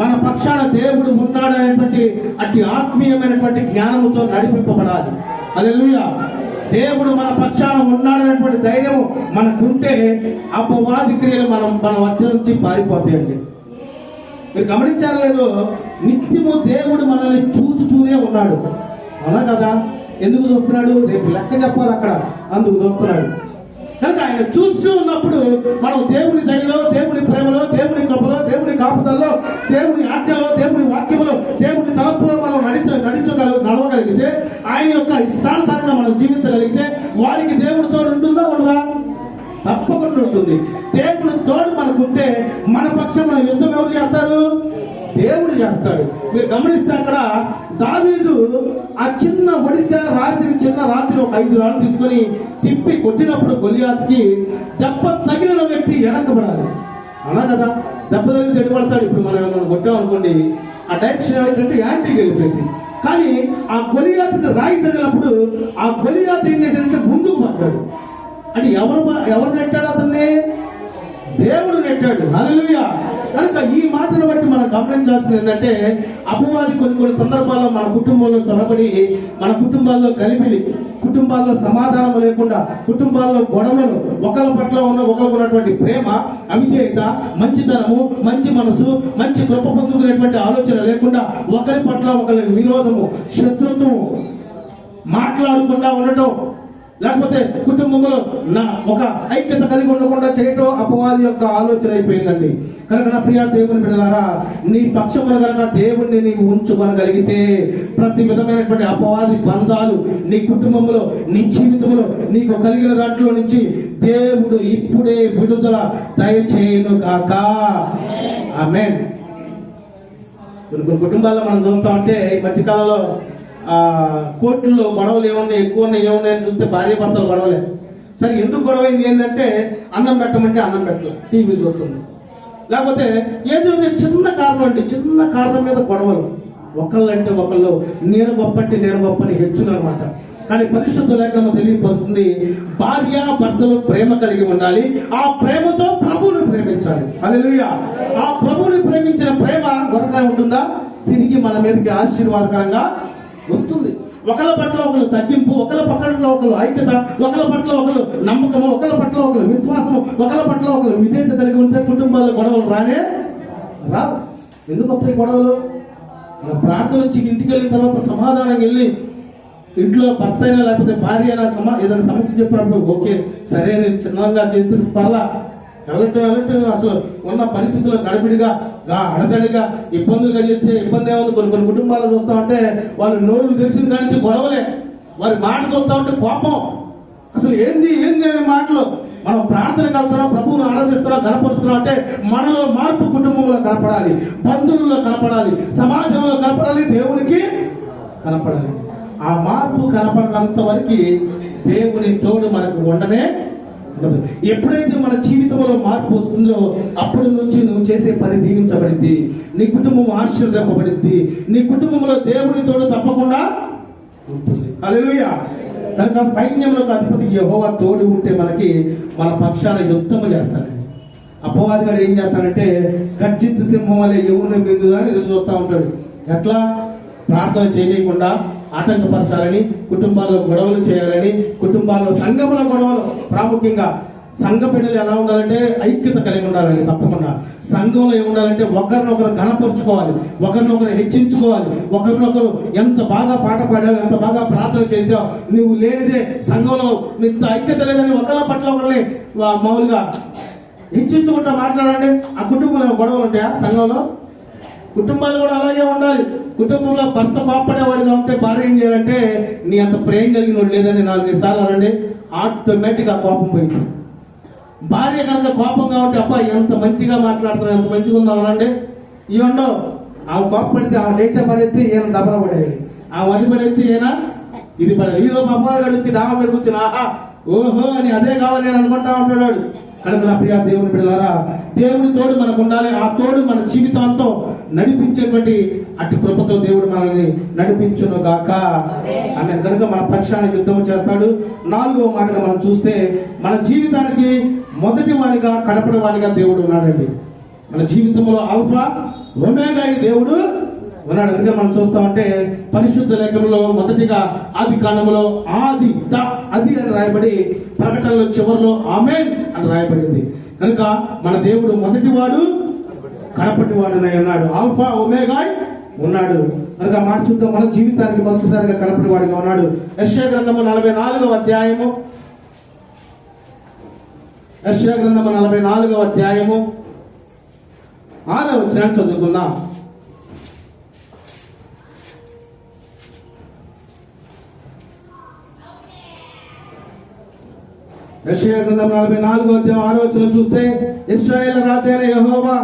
Speaker 1: మన పక్షాన దేవుడు ఉన్నాడు అనేటువంటి అట్టి ఆత్మీయమైనటువంటి జ్ఞానముతో నడిపింపబడాలి. హల్లెలూయా. దేవుడు మన పక్షాన ఉన్నాడనేటువంటి ధైర్యం మనకుంటే అపవాది క్రియలు మన వద్ద నుంచి పారిపోతాయండి. మీరు గమనించారు లేదో, నిత్యము దేవుడు మనల్ని చూస్తూనే ఉన్నాడు. అవునా కదా? ఎందుకు చూస్తున్నాడు? రేపు లెక్క చెప్పాలి అక్కడ, అందుకు చూస్తున్నాడు. కనుక ఆయన చూస్తూ ఉన్నప్పుడు మనం దేవుని దయలో, దేవుని ప్రేమలో, దేవుని కృపలో, దేవుని కాపుదల్లో, దేవుని ఆజ్ఞలో, దేవుని వాక్యములో, దేవుని తలంపులో మనం నడవగలిగితే, ఆయన యొక్క ఇష్టానుసారంగా మనం జీవించగలిగితే వారికి దేవుడి తోడు ఉంటుందా ఉండదా? తప్పకుండా ఉంటుంది. దేవుడి తోడు మనకుంటే మన పక్షం యుద్ధం ఎవరు చేస్తారు? దేవుడు చేస్తాడు. మీరు గమనిస్తే అక్కడ దావీదు ఆ చిన్న రాత్రి ఒక 5 రాళ్ళు తీసుకొని తిప్పి కొట్టినప్పుడు గొలియాతుకి దెబ్బ తగిలిన వ్యక్తి వెనకబడాలి. అలా కదా? దెబ్బ తగిలి ఎడబడతాడు. ఇప్పుడు మనం కొట్టాం అనుకోండి, ఆ డైరెక్షన్ ఏమైందంటే యాంటీకి వెళ్ళిపోయింది. కానీ ఆ గొలియాతుకి రాయి తగిలినప్పుడు ఆ గొలియాతు ఏం చేశాడంటే ముందుకు పడ్డాడు. అంటే ఎవరు నెట్టాడు? అతన్ని దేవుడు నెట్టాడు. హల్లెలూయా. కనుక ఈ మాటను బట్టి మనం గమనించాల్సింది ఏంటంటే, అపవాది కొన్ని సందర్భాల్లో మన కుటుంబంలో చొరబడి, మన కుటుంబాల్లో గలిబిలి, కుటుంబాల్లో సమాధానం లేకుండా, కుటుంబాల్లో గొడవలు, ఒకరి పట్ల ఒకరికున్నటువంటి ప్రేమ, అవిధేయత, మంచితనము, మంచి మనసు, మంచి కృప పొందుకునేటువంటి ఆలోచన లేకుండా ఒకరి పట్ల ఒకరి విరోధము, శత్రుత్వం, మాట్లాడకుండా ఉండటం, లేకపోతే కుటుంబంలో ఒక ఐక్యత కలిగి ఉండకుండా చేయటం అపవాది యొక్క ఆలోచన అయిపోయిందండి. కనుక నా ప్రియ దేవుని బిడ్డలారా, నీ పక్షమున కనుక దేవుణ్ణి నీవు ఉంచుకోగలిగితే ప్రతి విధమైనటువంటి అపవాది బంధాలు నీ కుటుంబంలో, నీ జీవితంలో నీకు కలిగిన దాంట్లో నుంచి దేవుడు ఇప్పుడే విడుదల దయచేయును గాక. ఆమేన్. కొన్ని కుటుంబాల్లో మనం చూస్తా ఉంటే ఈ మధ్యకాలంలో కోర్టుల్లో గొడవలు ఏమన్నా ఎక్కువ ఏమున్నాయని చూస్తే భార్య భర్తలు గొడవలే. సరే, ఎందుకు గొడవైంది ఏంటంటే అన్నం పెట్టమంటే అన్నం పెట్టలే, టీవీ చూస్తుంది. లేకపోతే ఏదో చిన్న కారణం అండి, చిన్న కారణం మీద గొడవలు. ఒకళ్ళంటే ఒకళ్ళు, నేను గొప్ప అంటే నేను గొప్ప అని హెచ్చులు అనమాట. కానీ పరిశుద్ధ లేఖనం తెలియపరుస్తుంది, భార్య భర్తలు ప్రేమ కలిగి ఉండాలి. ఆ ప్రేమతో ప్రభువుని ప్రేమించాలి. హల్లెలూయా. ఆ ప్రభువుని ప్రేమించిన ప్రేమ దొరకనే ఉంటుందా? తిరిగి మన మీదకి ఆశీర్వాదకరంగా వస్తుంది. ఒకళ్ళ పట్ల ఒకరు తగ్గింపు, ఒకళ్ళ పట్ల ఒకరు ఐక్యత, ఒకళ్ళ పట్ల ఒకరు నమ్మకము, ఒకళ్ళ పట్ల ఒకరు విశ్వాసము, ఒకళ్ళ పట్ల ఒకరు విధేయత కలిగి ఉంటే కుటుంబాల్లో గొడవలు రావు. ఎందుకు వస్తాయి గొడవలు? మన ప్రార్థన నుంచి ఇంటికి వెళ్ళిన తర్వాత సమాధానం వెళ్ళి ఇంట్లో భర్త అయినా లేకపోతే భార్య అయినా ఏదైనా సమస్య చెప్పినప్పుడు ఓకే సరే నేను చిన్నగా చేస్తే పర్లా, వెళ్ళటం అసలు ఉన్న పరిస్థితుల్లో గడబిడిగా అడచడిగా ఇబ్బందులుగా చేస్తే ఇబ్బంది ఏముంది. కొన్ని కుటుంబాలు చూస్తా ఉంటే వాళ్ళు నోళ్ళు తెరిచిన కానించి గొడవలే, వారి మాట చూస్తా ఉంటే కోపం. అసలు ఏంది అనే మాటలు. మనం ప్రార్థనకు వెళ్తున్నాం, ప్రభువును ఆరాధిస్తున్నాం, గణపరుస్తున్నాం అంటే మనలో మార్పు కుటుంబంలో కనపడాలి, బంధువుల్లో కనపడాలి, సమాజంలో కనపడాలి, దేవునికి కనపడాలి. ఆ మార్పు కనపడినంత వరకు దేవుని తోడు మనకు ఉండనే. ఎప్పుడైతే మన జీవితంలో మార్పు వస్తుందో అప్పటి నుంచి నువ్వు చేసే పని దీవించబడింది, నీ కుటుంబం ఆశీర్వదింపబడింది, నీ కుటుంబంలో దేవుని తోడు తప్పకుండా ఉంటుంది. హల్లెలూయా. కనుక సైన్యంలోకి అధిపతి యెహోవా తోడు ఉంటే మనకి మన పక్షాన యుద్ధము చేస్తాడు. అపవాది గారు ఏం చేస్తాడంటే గర్జించు సింహం వలె ఎవరిని మింగుదని ఎదురు చూస్తూ ఉంటాడు. ఎట్లా? ప్రార్థన చేయకుండా ఆటంకపరచాలని, కుటుంబాల్లో గొడవలు చేయాలని, కుటుంబాల్లో సంఘముల గొడవలు, ప్రాముఖ్యంగా సంఘ బిడ్డలు ఎలా ఉండాలంటే ఐక్యత కలిగి ఉండాలండి. తప్పకుండా సంఘంలో ఏముండాలంటే ఒకరినొకరు కనపరుచుకోవాలి, ఒకరినొకరు హెచ్చించుకోవాలి, ఒకరినొకరు ఎంత బాగా పాట పాడావు, ఎంత బాగా ప్రార్థన చేసావు, నువ్వు లేనిదే సంఘంలో ఇంత ఐక్యత లేదని ఒకళ్ళ పట్ల ఒకళ్ళని మామూలుగా హెచ్చించుకుంటా మాట్లాడండి. ఆ కుటుంబంలో గొడవలు ఉంటాయా? సంఘంలో కుటుంబాలు కూడా అలాగే ఉండాలి. కుటుంబంలో భర్త బాపడేవాడిగా ఉంటే భార్య ఏం చేయాలంటే నీ అంత ప్రేమ కలిగిన వాడు లేదని 4-5 సార్లు అనండి, ఆటోమేటిక్గా కోపం పోయింది. భార్య కనుక కోపంగా ఉంటే అబ్బా ఎంత మంచిగా మాట్లాడుతున్నావు, ఎంత మంచిగా ఉన్నావు అనండి, ఇవ్వండో ఆమె కోపపడితే ఆమె డేసే పడేస్తే ఈయన దబర పడేది, ఆమె అది పడేస్తే ఈయన ఇది పడేది. ఈరోజు అబ్బాయి గడి వచ్చి డాబా మీద కూర్చుని ఆహా ఓహో అని అదే కావాలి అని అనుకుంటా ఉంటాడు. కనుక నా ప్రియ దేవుని బిడ్డలారా, దేవుని తోడు మనకు ఉండాలి. ఆ తోడు మన జీవితంతో నడిపించేటువంటి అట్టి కృపతో దేవుడు మనల్ని నడిపించును గాక. ఆమె కనుక మన పక్షాన్ని యుద్ధం చేస్తాడు. 4వ మాటగా మనం చూస్తే మన జీవితానికి మొదటి వానిగా కడపడి వానిగా దేవుడు ఉన్నాడండి. మన జీవితంలో ఆల్ఫా ఒమేగా అయిన దేవుడు ఉన్నాడు. అందుకే మనం చూస్తామంటే పరిశుద్ధ లేఖనంలో మొదటిగా ఆది కాండములో అది అని రాయబడి, ప్రకటనలో చివరిలో ఆమేన్ అని రాయబడింది. కనుక మన దేవుడు మొదటివాడు కడపటివాడునై ఉన్నాడు, ఆల్ఫా ఒమేగా ఉన్నాడు. కనుక మాట చూద్దాం, మన జీవితానికి మొదటిసారిగా కడపటివాడిగా ఉన్నాడు. యెషయా గ్రంథము 44వ అధ్యాయము, యెషయా గ్రంథము 44వ అధ్యాయము 6వ వచనాన్ని చదువుకుందాం. యెషయా గ్రంథం 44వ అధ్యాయం 6వ వచనం చూస్తే, ఇశ్రాయేలు రాజైన యెహోవా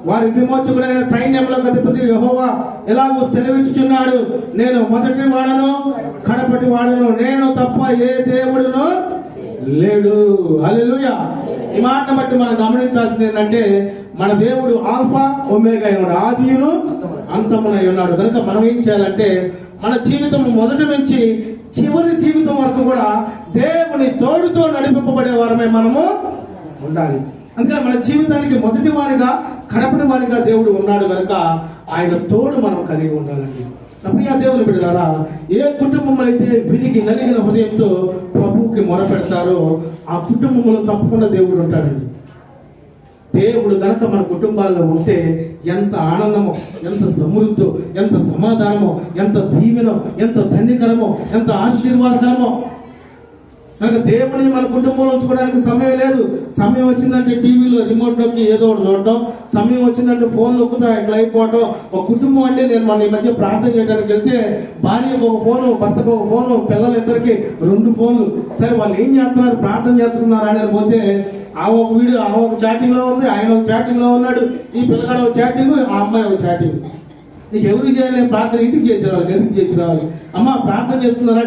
Speaker 1: వారి విమోచకుడైన సైన్యములకు అధిపతి యెహోవా ఎలాగూ సెలవిచ్చుచున్నాడు, నేను మొదటి వాడను కడపటి వాడను, నేను తప్ప ఏ దేవుడును లేడు. హల్లెలూయా. ఈ మాటను బట్టి మనం గమనించాల్సింది ఏంటంటే మన దేవుడు ఆల్ఫా ఒమేగా ఉన్నాడు, ఆదియును అంతమునై ఉన్నాడు. కనుక మనం ఏం చేయాలంటే మన జీవితం మొదటి నుంచి చివరి జీవితం వరకు కూడా దేవుని తోడుతో నడిపింపబడే వారమే మనము ఉండాలి. అందుకని మన జీవితానికి మొదటి వారిగా కడపటి వారిగా దేవుడు ఉన్నాడు కనుక ఆయన తోడు మనం కలిగి ఉండాలండి. ప్రియ దేవుని బిడ్డలారా, ఏ కుటుంబం అయితే విరిగి నలిగిన హృదయంతో ప్రభువుకి మొరపెడతారో ఆ కుటుంబంలో తప్పకుండా దేవుడు ఉంటాడండి. దేవుడు గనక మన కుటుంబాల్లో ఉంటే ఎంత ఆనందమో, ఎంత సమృద్ధో, ఎంత సమాధానమో, ఎంత దీవెనో, ఎంత ధన్యకరమో, ఎంత ఆశీర్వాదకరమో. కనుక దేవుడిని మన కుటుంబంలో ఉంచుకోవడానికి సమయం లేదు. సమయం వచ్చిందంటే టీవీలో రిమోట్ నొక్కి ఏదో ఒకటి చూడటం, సమయం వచ్చిందంటే ఫోన్ నొక్కుతా ఇట్లా అయిపోవటం. ఒక కుటుంబం అంటే నేను మన ఈ మధ్య ప్రార్థన చేయడానికి వెళ్తే భార్యకు ఒక ఫోను, భర్తకు ఒక ఫోను, పిల్లలిద్దరికి 2 ఫోన్లు. సరే వాళ్ళు ఏం చేస్తున్నారు, ప్రార్థన చేస్తున్నారు అని పోతే ఆ ఒక వీడియో ఆ ఒక చాటింగ్ లో ఉంది, ఆయన ఒక చాటింగ్ లో ఉన్నాడు, ఈ పిల్లగాడు ఒక చాటింగ్, ఆ అమ్మాయి ఒక చాటింగ్. నీకు ఎవరికి చేయాలి ప్రార్థన, ఇంటికి చేసి రావాలి, ఎందుకు చేసి రావాలి. అమ్మ ప్రార్థన చేస్తున్నారా,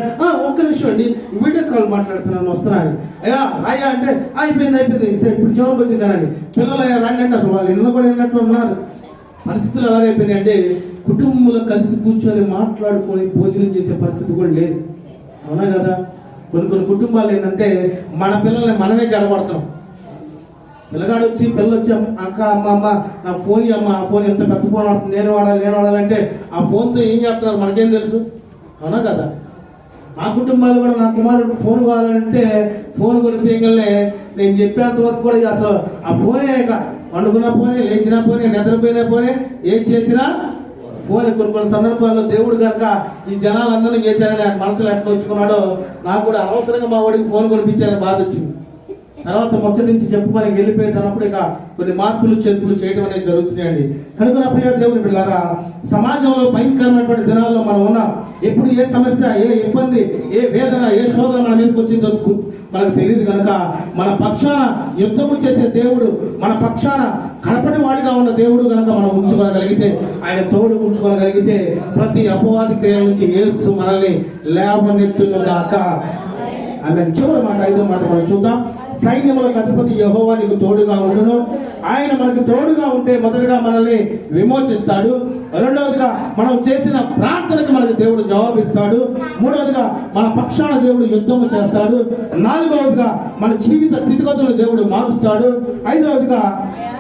Speaker 1: ఒక్క నిమిషం అండి వీడియో కాల్ మాట్లాడుతున్నాను వస్తున్నాను, అయ్యా రాయ్యా అంటే అయిపోయింది ఇప్పుడు చివరికి వచ్చేసానండి. పిల్లలు అయ్యా రాండి అంటే అసలు వాళ్ళు ఇళ్ళు కూడా వెళ్ళినట్టు ఉన్నారు. పరిస్థితులు ఎలాగైపోయినాయి అంటే కుటుంబంలో కలిసి కూర్చొని మాట్లాడుకొని భోజనం చేసే పరిస్థితి కూడా లేదు. అవునా కదా? కొన్ని కుటుంబాలు ఏంటంటే మన పిల్లల్ని మనమే జడగొడతాం. పిల్లగాడు వచ్చి పిల్లొచ్చి అక్క అమ్మ నా ఫోన్ అమ్మ, ఆ ఫోన్ ఎంత పెద్ద ఫోన్ వాడుతుంది, నేను వాడాలంటే ఆ ఫోన్తో ఏం చేస్తున్నారు మనకేం తెలుసు. అవునా కదా? మా కుటుంబాలు కూడా నా కుమారుడు ఫోన్ కావాలంటే ఫోన్ కొనిపించగలనే నేను చెప్పేంత వరకు కూడా అసలు ఆ ఫోనే వండుకున్న ఫోనే, లేచిన ఫోనే, నిద్రపోయిన ఫోనే, ఏం చేసినా ఫోన్. కొన్ని సందర్భాల్లో దేవుడు కనుక ఈ జనాలందరూ చేశారని ఆయన మనసులో ఎట్లా వచ్చుకున్నాడో నాకు కూడా అనవసరంగా మా వాడికి ఫోన్ కొనిపించారని బాధ వచ్చింది. తర్వాత మొదటి నుంచి చెప్పుకొని వెళ్ళిపోయినప్పుడు ఇక కొన్ని మార్పులు చేర్పులు చేయడం అనేది జరుగుతున్నాయండి. కనుక నా ప్రియ దేవుని బిడ్డలారా, సమాజంలో భయంకరమైనటువంటి దినాల్లో మనం ఉన్నాం. ఎప్పుడు ఏ సమస్య, ఏ ఇబ్బంది, ఏ వేదన, ఏ శోధన మన మీదకి వచ్చిందో మనకు తెలియదు. కనుక మన పక్షాన యుద్ధము చేసే దేవుడు, మన పక్షాన కడపటి వాడిగా ఉన్న దేవుడు కనుక మనం ఉంచుకోగలిగితే, ఆయన తోడు ఉంచుకోగలిగితే ప్రతి అపవాది క్రియ నుంచి యేసు మనల్ని లేవనెత్తును గాక. ఆమె చివరి మాట 5వ మాట మనం చూద్దాం. సైన్యములకు అధిపతి యెహోవా నీకు తోడుగా ఉండును. ఆయన మనకు తోడుగా ఉంటే మొదటిగా మనల్ని విమోచిస్తాడు, రెండవదిగా మనం చేసిన ప్రార్థనకు మనకు దేవుడు జవాబిస్తాడు, మూడవదిగా మన పక్షాన దేవుడు యుద్ధము చేస్తాడు, నాలుగవదిగా మన జీవిత స్థితిగతులను దేవుడు మారుస్తాడు, ఐదవదిగా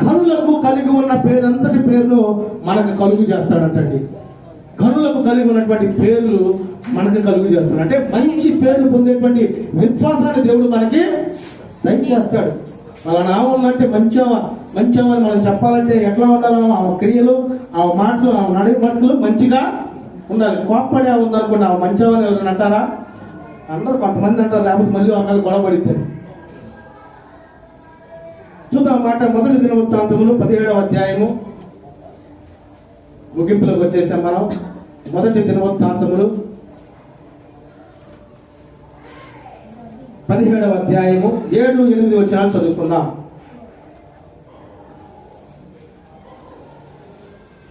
Speaker 1: కనులకు కలిగి ఉన్న పేరంతటి పేరును మనకు కలుగు చేస్తాడంటండి. కనులకు కలిగి ఉన్నటువంటి పేర్లు మనకి కలుగు చేస్తాడు. అంటే మంచి పేర్లు పొందేటువంటి విశ్వాసాన్ని దేవుడు మనకి దయచేస్తాడు. అలా నా ఉందంటే మంచివా అని మనం చెప్పాలంటే ఎట్లా ఉండాలో ఆ క్రియలు, ఆ మాటలు, ఆ నడి మాటలు మంచిగా ఉండాలి. కోప్పడే ఉందనుకోండి ఆ మంచివని ఎవరైనా అంటారా? అందరూ కొంతమంది అంటారు, లేకపోతే మళ్ళీ వాళ్ళ మీద గొడవ పడిద్దారు. చూద్దాం మాట. మొదటి దినవృత్తాంతములు 17వ అధ్యాయము ముగింపులోకి వచ్చేసాం మనం. మొదటి దినవృత్తాంతములు 17వ అధ్యాయము 7-8 వచనాలు చదువుకుందాం.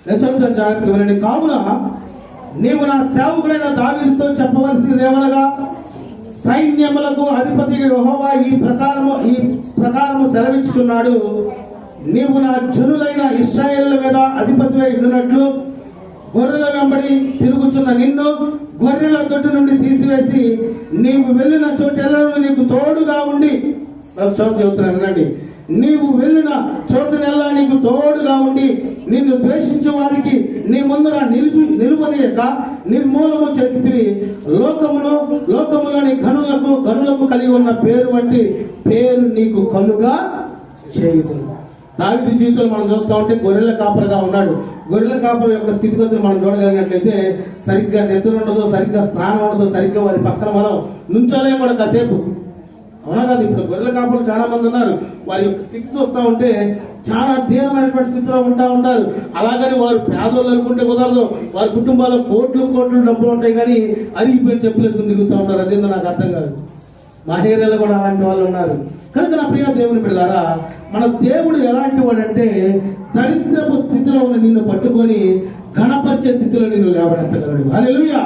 Speaker 1: నేను చెబుతాను, జాగ్రత్తగా వినండి. కావున నీవు నా సేవకుడైన దావీదుతో చెప్పవలసినది ఏమనగా, సైన్యములకు అధిపతి యెహోవా ఈ ప్రకారము సెలవిచ్చుచున్నాడు, నీవు నా జనులైన ఇశ్రాయేలుల మీద అధిపతివై ఉండునట్లు గొర్రెల వెంబడి తిరుగుచున్న నిన్ను గొర్రెల దొడ్డు నుండి తీసివేసి నీవు వెళ్ళిన చోటెల్లను నీకు తోడుగా ఉండి, చెబుతున్నాను వినండి, నీవు వెళ్ళిన చోటునెల్లా నీకు తోడుగా ఉండి నిన్ను ద్వేషించు వారికి నీ ముందర నిలువనీయక నిర్మూలము చేసి లోకములోని గనులకు కలిగి ఉన్న పేరు వంటి పేరు నీకు కలుగా చేయుదును. దావీదు జీవితంలో మనం చూస్తూ ఉంటే గొర్రెల కాపరిగా ఉన్నాడు. గొర్రెల కాపరి యొక్క స్థితిగతులు మనం చూడగలిగినట్లయితే సరిగ్గా నిద్ర ఉండదు, సరిగ్గా స్నానం ఉండదు, సరిగ్గా వారి పక్కన మనం నుంచోలేము కూడా కాసేపు. అవునా కాదు? ఇప్పుడు గొర్రెల కాపరులు చాలా మంది ఉన్నారు. వారి యొక్క స్థితి చూస్తూ ఉంటే చాలా దీనమైనటువంటి స్థితిలో ఉంటారు. అలాగని వారు పేదోళ్ళు అనుకుంటే కుదరదు. వారి కుటుంబాల్లో కోట్లు డబ్బులు ఉంటాయి, కానీ అరిగిపోయిన చెప్పులేసుకుని తిరుగుతూ ఉంటారు. అదేందో నాకు అర్థం కాదు. మా ఏరియాలో కూడా అలాంటి వాళ్ళు ఉన్నారు. కనుక నా ప్రియ దేవుని బిడ్డలారా, మన దేవుడు ఎలాంటి వాడంటే దరిద్రపు స్థితిలో ఉన్న నిన్ను పట్టుకొని ఘనపరిచే స్థితిలో నిన్ను లేవనెత్తగలడు. హల్లెలూయా.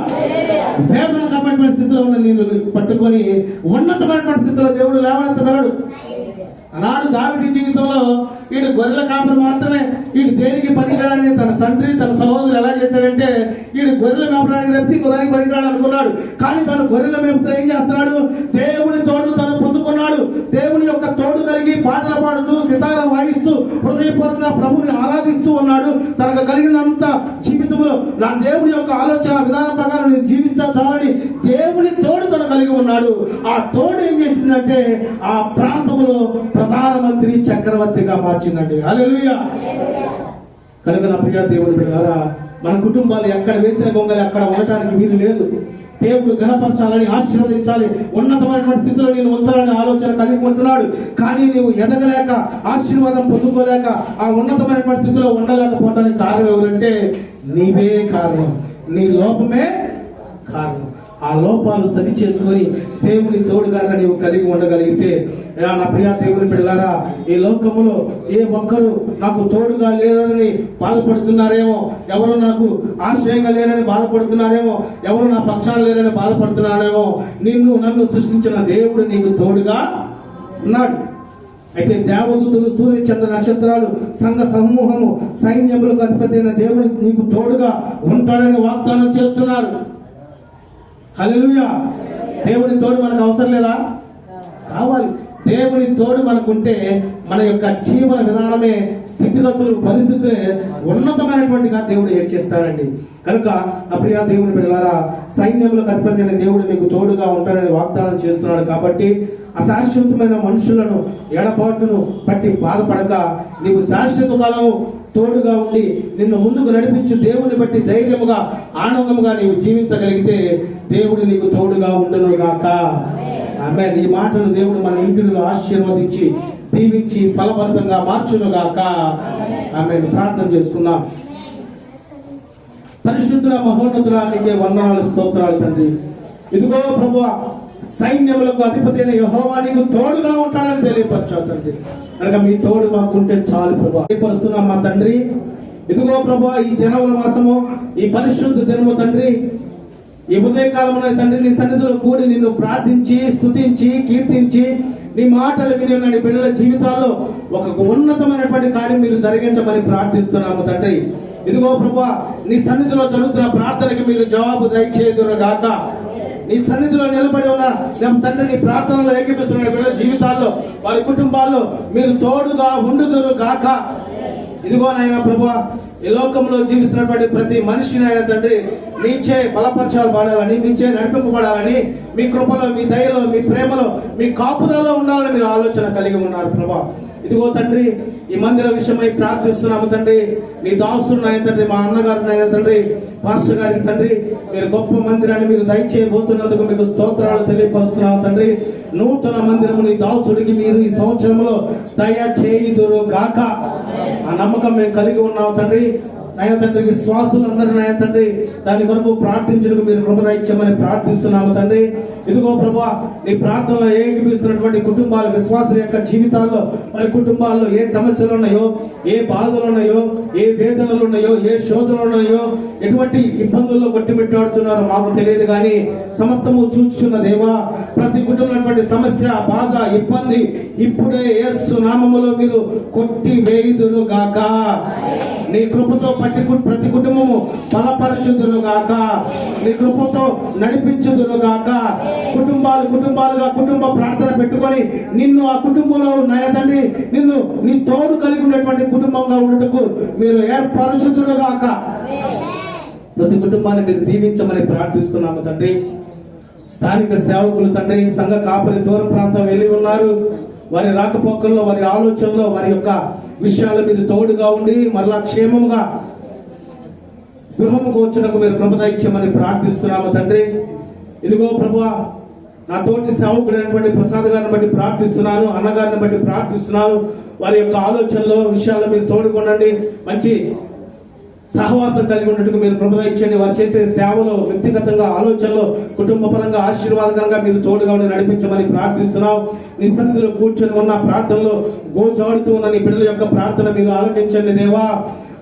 Speaker 1: వేదనకరమైనటువంటి స్థితిలో ఉన్న నిన్ను పట్టుకొని ఉన్నతమైనటువంటి స్థితిలో దేవుడు లేవనెత్తగలడు. ఆనాడు దావీదు జీవితంలో వీడు గొర్రెల కాపరి మాత్రమే, వీడు దేనికి పనికిరాడని తన తండ్రి తన సహోదరులు ఎలా చేశాడంటే, వీడు గొర్రెల మేపడానికి తప్పి దానికి పనికిరాడు అనుకున్నాడు. కానీ తను గొర్రెల మేపుతో ఏం చేస్తున్నాడు? దేవుని తోడు తను పొందుకున్నాడు. దేవుని యొక్క తోడు కలిగి పాటలు పాడుతూ సితారా వాయిస్తూ హృదయపూర్వకంగా ప్రభుని ఆరాధిస్తూ ఉన్నాడు. తనకు కలిగినంత జీవితంలో నా దేవుని యొక్క ఆలోచన విధానం ప్రకారం నేను జీవిస్తా చాలని దేవుని తోడు తను కలిగి ఉన్నాడు. ఆ తోడు ఏం చేసిందంటే ఆ ప్రాంతంలో ప్రధానమంత్రి చక్రవర్తిగా మార్చిందండి. హల్లెలూయా. కనుక నా ప్రియ దేవుని బిడ్డలారా, మన కుటుంబాలు ఎక్కడ వేసిన గొంగలి అక్కడ ఉండటానికి వీలు లేదు. దేవుడు ఘనపరచాలని, ఆశీర్వదించాలి, ఉన్నతమైనటువంటి స్థితిలో నేను ఉంచాలని ఆలోచన కలిగి ఉంటున్నాడు. కానీ నీవు ఎదగలేక, ఆశీర్వాదం పొందుకోలేక, ఆ ఉన్నతమైనటువంటి స్థితిలో ఉండలేకపోవడానికి కారణం ఎవరంటే నీవే కారణం, నీ లోపమే కారణం. ఆ లోపాలు సరి చేసుకొని దేవుని తోడుగా నీవు కలిగి ఉండగలిగితే, నా ప్రియ దేవుని బిడ్డలారా, ఈ లోకములో ఏ ఒక్కరు నాకు తోడుగా లేరని బాధపడుతున్నారేమో, ఎవరు నాకు ఆశ్రయంగా లేరని బాధపడుతున్నారేమో, ఎవరు నా పక్షాన లేరని బాధపడుతున్నారేమో, నన్ను సృష్టించిన దేవుడు నీకు తోడుగా ఉన్నాడు. అయితే దేవదూతలు, సూర్య చంద్ర నక్షత్రాలు, సంఘ సమూహము, సైన్యములకు అధిపతి అయిన దేవుడు నీకు తోడుగా ఉంటాడని వాగ్దానం చేస్తున్నారు. హల్లెలూయా. దేవుని తోడు మనకు అవసరం లేదా? కావాలి. దేవుని తోడు మనకుంటే మన యొక్క జీవన విధానమే, స్థితిగతులు, పరిస్థితులే ఉన్నతమైనటువంటిగా దేవుడు ఏం చేస్తాడండి. కనుక అప్రియ దేవుని బిడ్డలారా, సైన్యములకు అధిపతి అయిన దేవుడు మీకు తోడుగా ఉంటాడని వాగ్దానం చేస్తున్నాడు. కాబట్టి అశాశ్వతమైన మనుషులను ఎడబాటును బట్టి బాధపడక నీవు శాశ్వత కాలం తోడుగా ఉండి నిన్ను ముందుకు నడిపించు దేవుని బట్టి ధైర్యముగా, ఆనందముగా నీవు జీవించగలిగితే దేవుడు నీకు తోడుగా ఉండును గాక. ఆమేన్. ఈ మాటలు దేవుడు మన ఇంటిలో ఆశీర్వదించి దీవించి ఫలవంతంగా మార్చును గాక. ఆమేన్. ప్రార్థన చేసుకుందాం. పరిశుద్ధుల మహోన్నతుల నీకే వందనాలు, స్తోత్రాలు తండ్రి. ఇదిగో ప్రభువా, సైన్యములకు అధిపతి అయిన యెహోవా నీకు తోడుగా ఉంటాడని తెలియపరచావు తండ్రి. కనుక మీ తోడు మాకుంటే చాలు ప్రభువా. తెలియపరుస్తున్నాం మా తండ్రి. ఇదిగో ప్రభువా, ఈ జనవరి మాసము, ఈ పరిశుద్ధ దినము తండ్రి, ఈ ఉదయకాలమున తండ్రి నీ సన్నిధిలో కూడి నిన్ను ప్రార్థించి, స్తుతించి, కీర్తించి, నీ మాటలు విని ఉన్న నీ బిడ్డల జీవితాల్లో ఒక ఉన్నతమైనటువంటి కార్యం మీరు జరిగించమని ప్రార్థిస్తున్నాము తండ్రి. ఇదిగో ప్రభువా, నీ సన్నిధిలో జరుగుతున్న ప్రార్థనకి మీరు జవాబు దయచేయుదురు గాక. నీ సన్నిధిలో నిలబడి ఉన్న తండ్రి, నీ ప్రార్థనలో ఏకీపిస్తున్న బిడ్డల జీవితాల్లో, వారి కుటుంబాల్లో మీరు తోడుగా ఉండుదురు గాక. ఇదిగో నాయన ప్రభువా, ఈ లోకంలో జీవిస్తున్నటువంటి ప్రతి మనిషిని అయిన తండ్రి మీచే బలపరచాలని, మీచే నడిపింపబడాలని, మీ కృపలో, మీ దయలో, మీ ప్రేమలో, మీ కాపుదలలో ఉండాలని మీరు ఆలోచన కలిగి ఉన్నారు ప్రభా. ఇదిగో తండ్రి, ఈ మందిర విషయమై ప్రార్థిస్తున్నాము తండ్రి. నీ దాసుడు అయిన తండ్రి, మా అన్నగారు అయిన తండ్రి, పాస్టర్ గారికి తండ్రి, మీరు గొప్ప మందిరాన్ని మీరు దయచేయబోతున్నందుకు మీకు స్తోత్రాలు తెలియపరుస్తున్నాము తండ్రి. నూతన మందిరము నీ దాసుడికి మీరు ఈ సంవత్సరంలో దయ చేయుదురు గాక. ఆ నమ్మకం మేము కలిగి ఉన్నాము తండ్రి. నాయన తండ్రి విశ్వాసులు అందరూ నాయన తండ్రి దాని కొరకు ప్రార్థించడానికి మీరు కృప దయచేయమని ప్రార్థిస్తున్నాము తండ్రి. ఇదిగో ప్రభువా, నీ ప్రార్థనలో ఏకీపిస్తున్నటువంటి కుటుంబాలు విశ్వాసుల యొక్క జీవితాల్లో మరి కుటుంబాల్లో ఏ సమస్యలు ఉన్నాయో, ఏ బాధలు ఉన్నాయో, ఏ వేదనలు ఉన్నాయో, ఏ శోధనలు ఉన్నాయో, ఎటువంటి ఇబ్బందుల్లో కొట్టిమిట్టాడుతున్నారో మాకు తెలియదు కానీ సమస్తము చూచుచున్న దేవా, ప్రతి కుటుంబం సమస్య, బాధ, ఇబ్బంది ఇప్పుడే యేసు నామములో మీరు కొట్టి వేయుదురు గాక. నీ కృపతో ప్రతి కుటుంబము బలపరచుదురు గాక. నీ కృపతో నడిపించుదురు గాక. కుటుంబాలుగా కుటుంబ ప్రార్థన పెట్టుకొని నిన్ను ఆ కుటుంబంలో నాయన తండ్రి నిన్ను నీ తోడు కలిగి ఉండేటువంటి కుటుంబంగా ఉండటకు మీరు ఏర్పరచుదురు గాక. ప్రతి కుటుంబాన్ని మీరు దీవించమని ప్రార్థిస్తున్నాము తండ్రి. స్థానిక సేవకులు తండ్రి, సంఘ కాపరి దూర ప్రాంతం వెళ్ళి ఉన్నారు. వారి రాకపోకల్లో, వారి ఆలోచనలో, వారి యొక్క విషయాలు మీరు తోడుగా ఉండి మరలా క్షేమముగా గృహముకు వచ్చుటకు మీరు కృప దయచేయమని ప్రార్థిస్తున్నాము తండ్రి. ఇదిగో ప్రభువా, నా తోటి సేవకుడైనటువంటి ప్రసాద్ గారిని బట్టి ప్రార్థిస్తున్నాను, అన్నగారిని బట్టి ప్రార్థిస్తున్నాను. వారి యొక్క ఆలోచనలో, విషయాల్లో మీరు తోడుకొనండి. మంచి సహవాసం కలిగి ఉన్నట్టుగా మీరు కృప దయచేయండి. వారు చేసే సేవలో, వ్యక్తిగతంగా, ఆలోచనలో, కుటుంబ పరంగా ఆశీర్వాదకరంగా మీరు తోడుగా ఉండి నడిపించమని ప్రార్థిస్తున్నాం. నీ సన్నిధిలో కూర్చొని ఉన్న ప్రార్థనలో గోచాడుతూ ఉన్న నీ బిడ్డల యొక్క ప్రార్థన మీరు ఆలకించండి దేవా.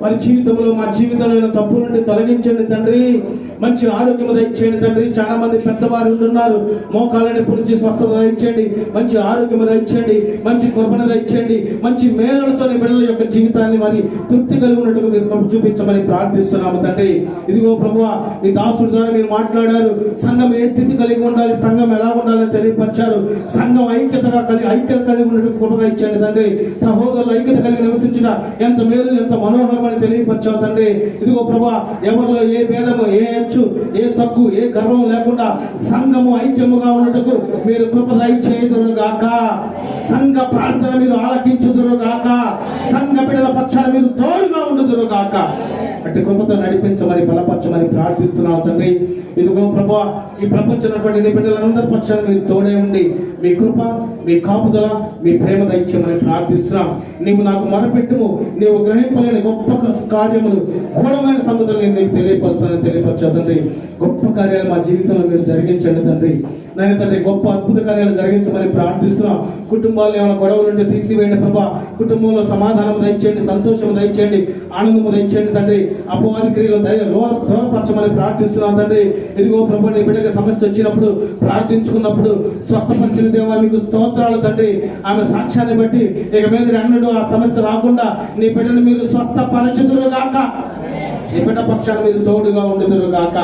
Speaker 1: వారి జీవితంలో, మా జీవితంలో తప్పు నుండి తొలగించండి తండ్రి. మంచి ఆరోగ్యం దయచేయండి తండ్రి. చాలా మంది పెద్దవారు ఉంటున్నారు, మోకాళ్ళని పురించి స్వస్థత దయచేయండి, మంచి ఆరోగ్యం దయచేయండి, మంచి కృపణ దయచేయండి. మంచి మేలులతో బిడ్డల యొక్క జీవితాన్ని మరి తృప్తి కలిగి ఉన్నట్టుగా మీరు చూపించమని ప్రార్థిస్తున్నాము తండ్రి. ఇదిగో ప్రభువా, మీ దాసుడి ద్వారా మీరు మాట్లాడారు. సంఘం ఏ స్థితి కలిగి ఉండాలి, సంఘం ఎలా ఉండాలని తెలియపరిచారు. సంఘం ఐక్యత కలిగి ఉన్నట్టు కృప దయచేయండి తండ్రి. సహోదరులు ఐక్యత కలిగి నివసించిన ఎంత మేలు, ఎంత మనోహరమైన తెలియపరిచావు తండ్రి. ఇదిగో ప్రభా, ఎవరిలో ఏ భేదము, ఏ హెచ్చు, ఏ తక్కువ, ఏ గర్వం లేకుండా సంఘము ఐక్యముగా ఉన్నట్టుకు మీరు కృప దయచేయుదురు గాక. సంఘ ప్రార్థన మీరు ఆలకించుదురు గాక. సంఘ బిడ్డల పక్షాన మీరు తోడుగా ఉండుదురు గాక. అట్టి కృపతో నడిపించమని బలపరచమని ప్రార్థిస్తున్నావు తండ్రి. ఇదిగో ప్రభా, ఈ ప్రపంచంలోని నీ బిడ్డలందరి పక్షాన మీరు తోడే ఉండి మీ కృప, మీ కాపుదల, మీ ప్రేమ దయచేయమని ప్రార్థిస్తున్నాం. నీవు నాకు మొరపెట్టుము, నీవు గ్రహింపలేని గొప్ప కార్యములు, ఘోరమైన సంగతులు నేను నీకు తెలియపరుస్తానని తెలియపరచావు తండ్రి. గొప్ప కార్యాలు మా జీవితంలో మీరు జరిగించండి తండ్రి. నేను తండ్రి గొప్ప అద్భుత కార్యాలు జరిగించమని ప్రార్థిస్తున్నాం. కుటుంబాలు ఏమైనా గొడవలు ఉంటే తీసివేయండి ప్రభా. కుటుంబంలో సమాధానం దయచేయండి, సంతోషం దయచేయండి, ఆనందము దయచేయండి తండ్రి. అపవాది క్రియలు దూరపరచమని ప్రార్థిస్తున్నాం తండ్రి. ఇదిగో ప్రభు, నీ బిడ్డకి సమస్య వచ్చినప్పుడు, ప్రార్థించుకున్నప్పుడు స్వస్థపరిచిన దేవా మీకు స్తోత్రాలు తండ్రి. ఆమె సాక్ష్యాన్ని బట్టి ఇక మీద అన్నడు ఆ సమస్య రాకుండా నీ బిడ్డను మీరు స్వస్థపరచుదురు గాక. నీ బిడ్డ పక్షాన మీరు తోడుగా ఉండుదురు గాక.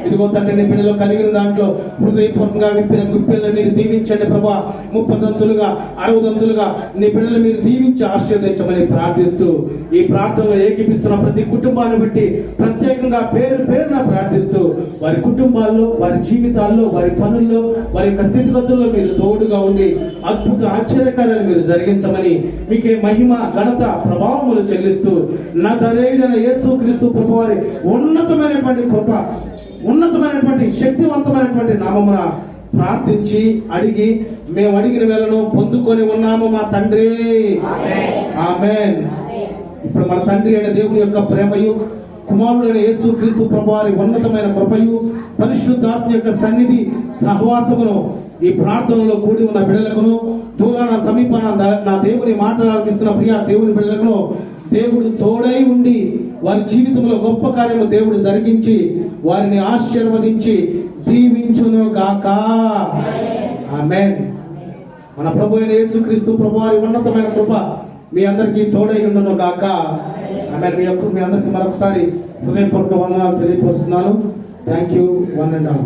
Speaker 1: ఇదిగో తండ్రి, నీ బిడ్డలో కలిగిన దాంట్లో హృదయపూర్వకంగా విప్పిన గుప్పిలను మీరు దీవించండి ప్రభా. 30 దంతులుగా 60 దంతులుగా నీ బిడ్డలు మీరు దీవించి ఆశీర్వదించమని ప్రార్థిస్తూ ఈ ప్రార్థనలో ఏకీపిస్తున్న ప్రతి కుటుంబాన్ని బట్టి ప్రత్యేకంగా పేరున ప్రార్థిస్తూ వారి కుటుంబాల్లో, వారి జీవితాల్లో, వారి పనుల్లో, వారి యొక్క స్థితిగతుల్లో మీరు తోడుగా ఉండి అద్భుత ఆశ్చర్యకార్యాలు మీరు జరిగించమని మీకే మహిమ, ఘనత, ప్రభావములు చెల్లిస్తూ నజరేయుడైన యేసుక్రీస్తు ప్రభువారి ఉన్నతమైనటువంటి కృప, ఉన్నతమైనటువంటి శక్తివంతమైనటువంటి నామమున ప్రార్థించి అడిగి మేము అడిగిన వేళను పొందుకొని ఉన్నాము మా తండ్రి. ఆమేన్. ఇప్పుడు మన తండ్రి అయిన దేవుని యొక్క ప్రేమయు, కుమారుడైన యేసుక్రీస్తు ప్రభువారి ఉన్నతమైన కృపయు, పరిశుద్ధాత్మ యొక్క సన్నిధి సహవాసమును ఈ ప్రార్థనలో కూడి ఉన్న బిడ్డలకును, దూరాన సమీపాన నా దేవుని మాటలు ఆలకిస్తున్న ప్రియ దేవుని బిడ్డలకును దేవుడు తోడై ఉండి వారి జీవితంలో గొప్ప కార్యము దేవుడు జరిగించి వారిని ఆశీర్వదించి దీవించును గాక. ఆమేన్. మన ప్రభు అయిన యేసుక్రీస్తు ప్రభువారి ఉన్నతమైన కృప మీ అందరికీ తోడై ఉండును గాక. ఆమేన్. మీ అందరికీ మరొకసారి హృదయపూర్వక వందనాలు తెలియపరుస్తున్నాను. Thank you. 1 and all.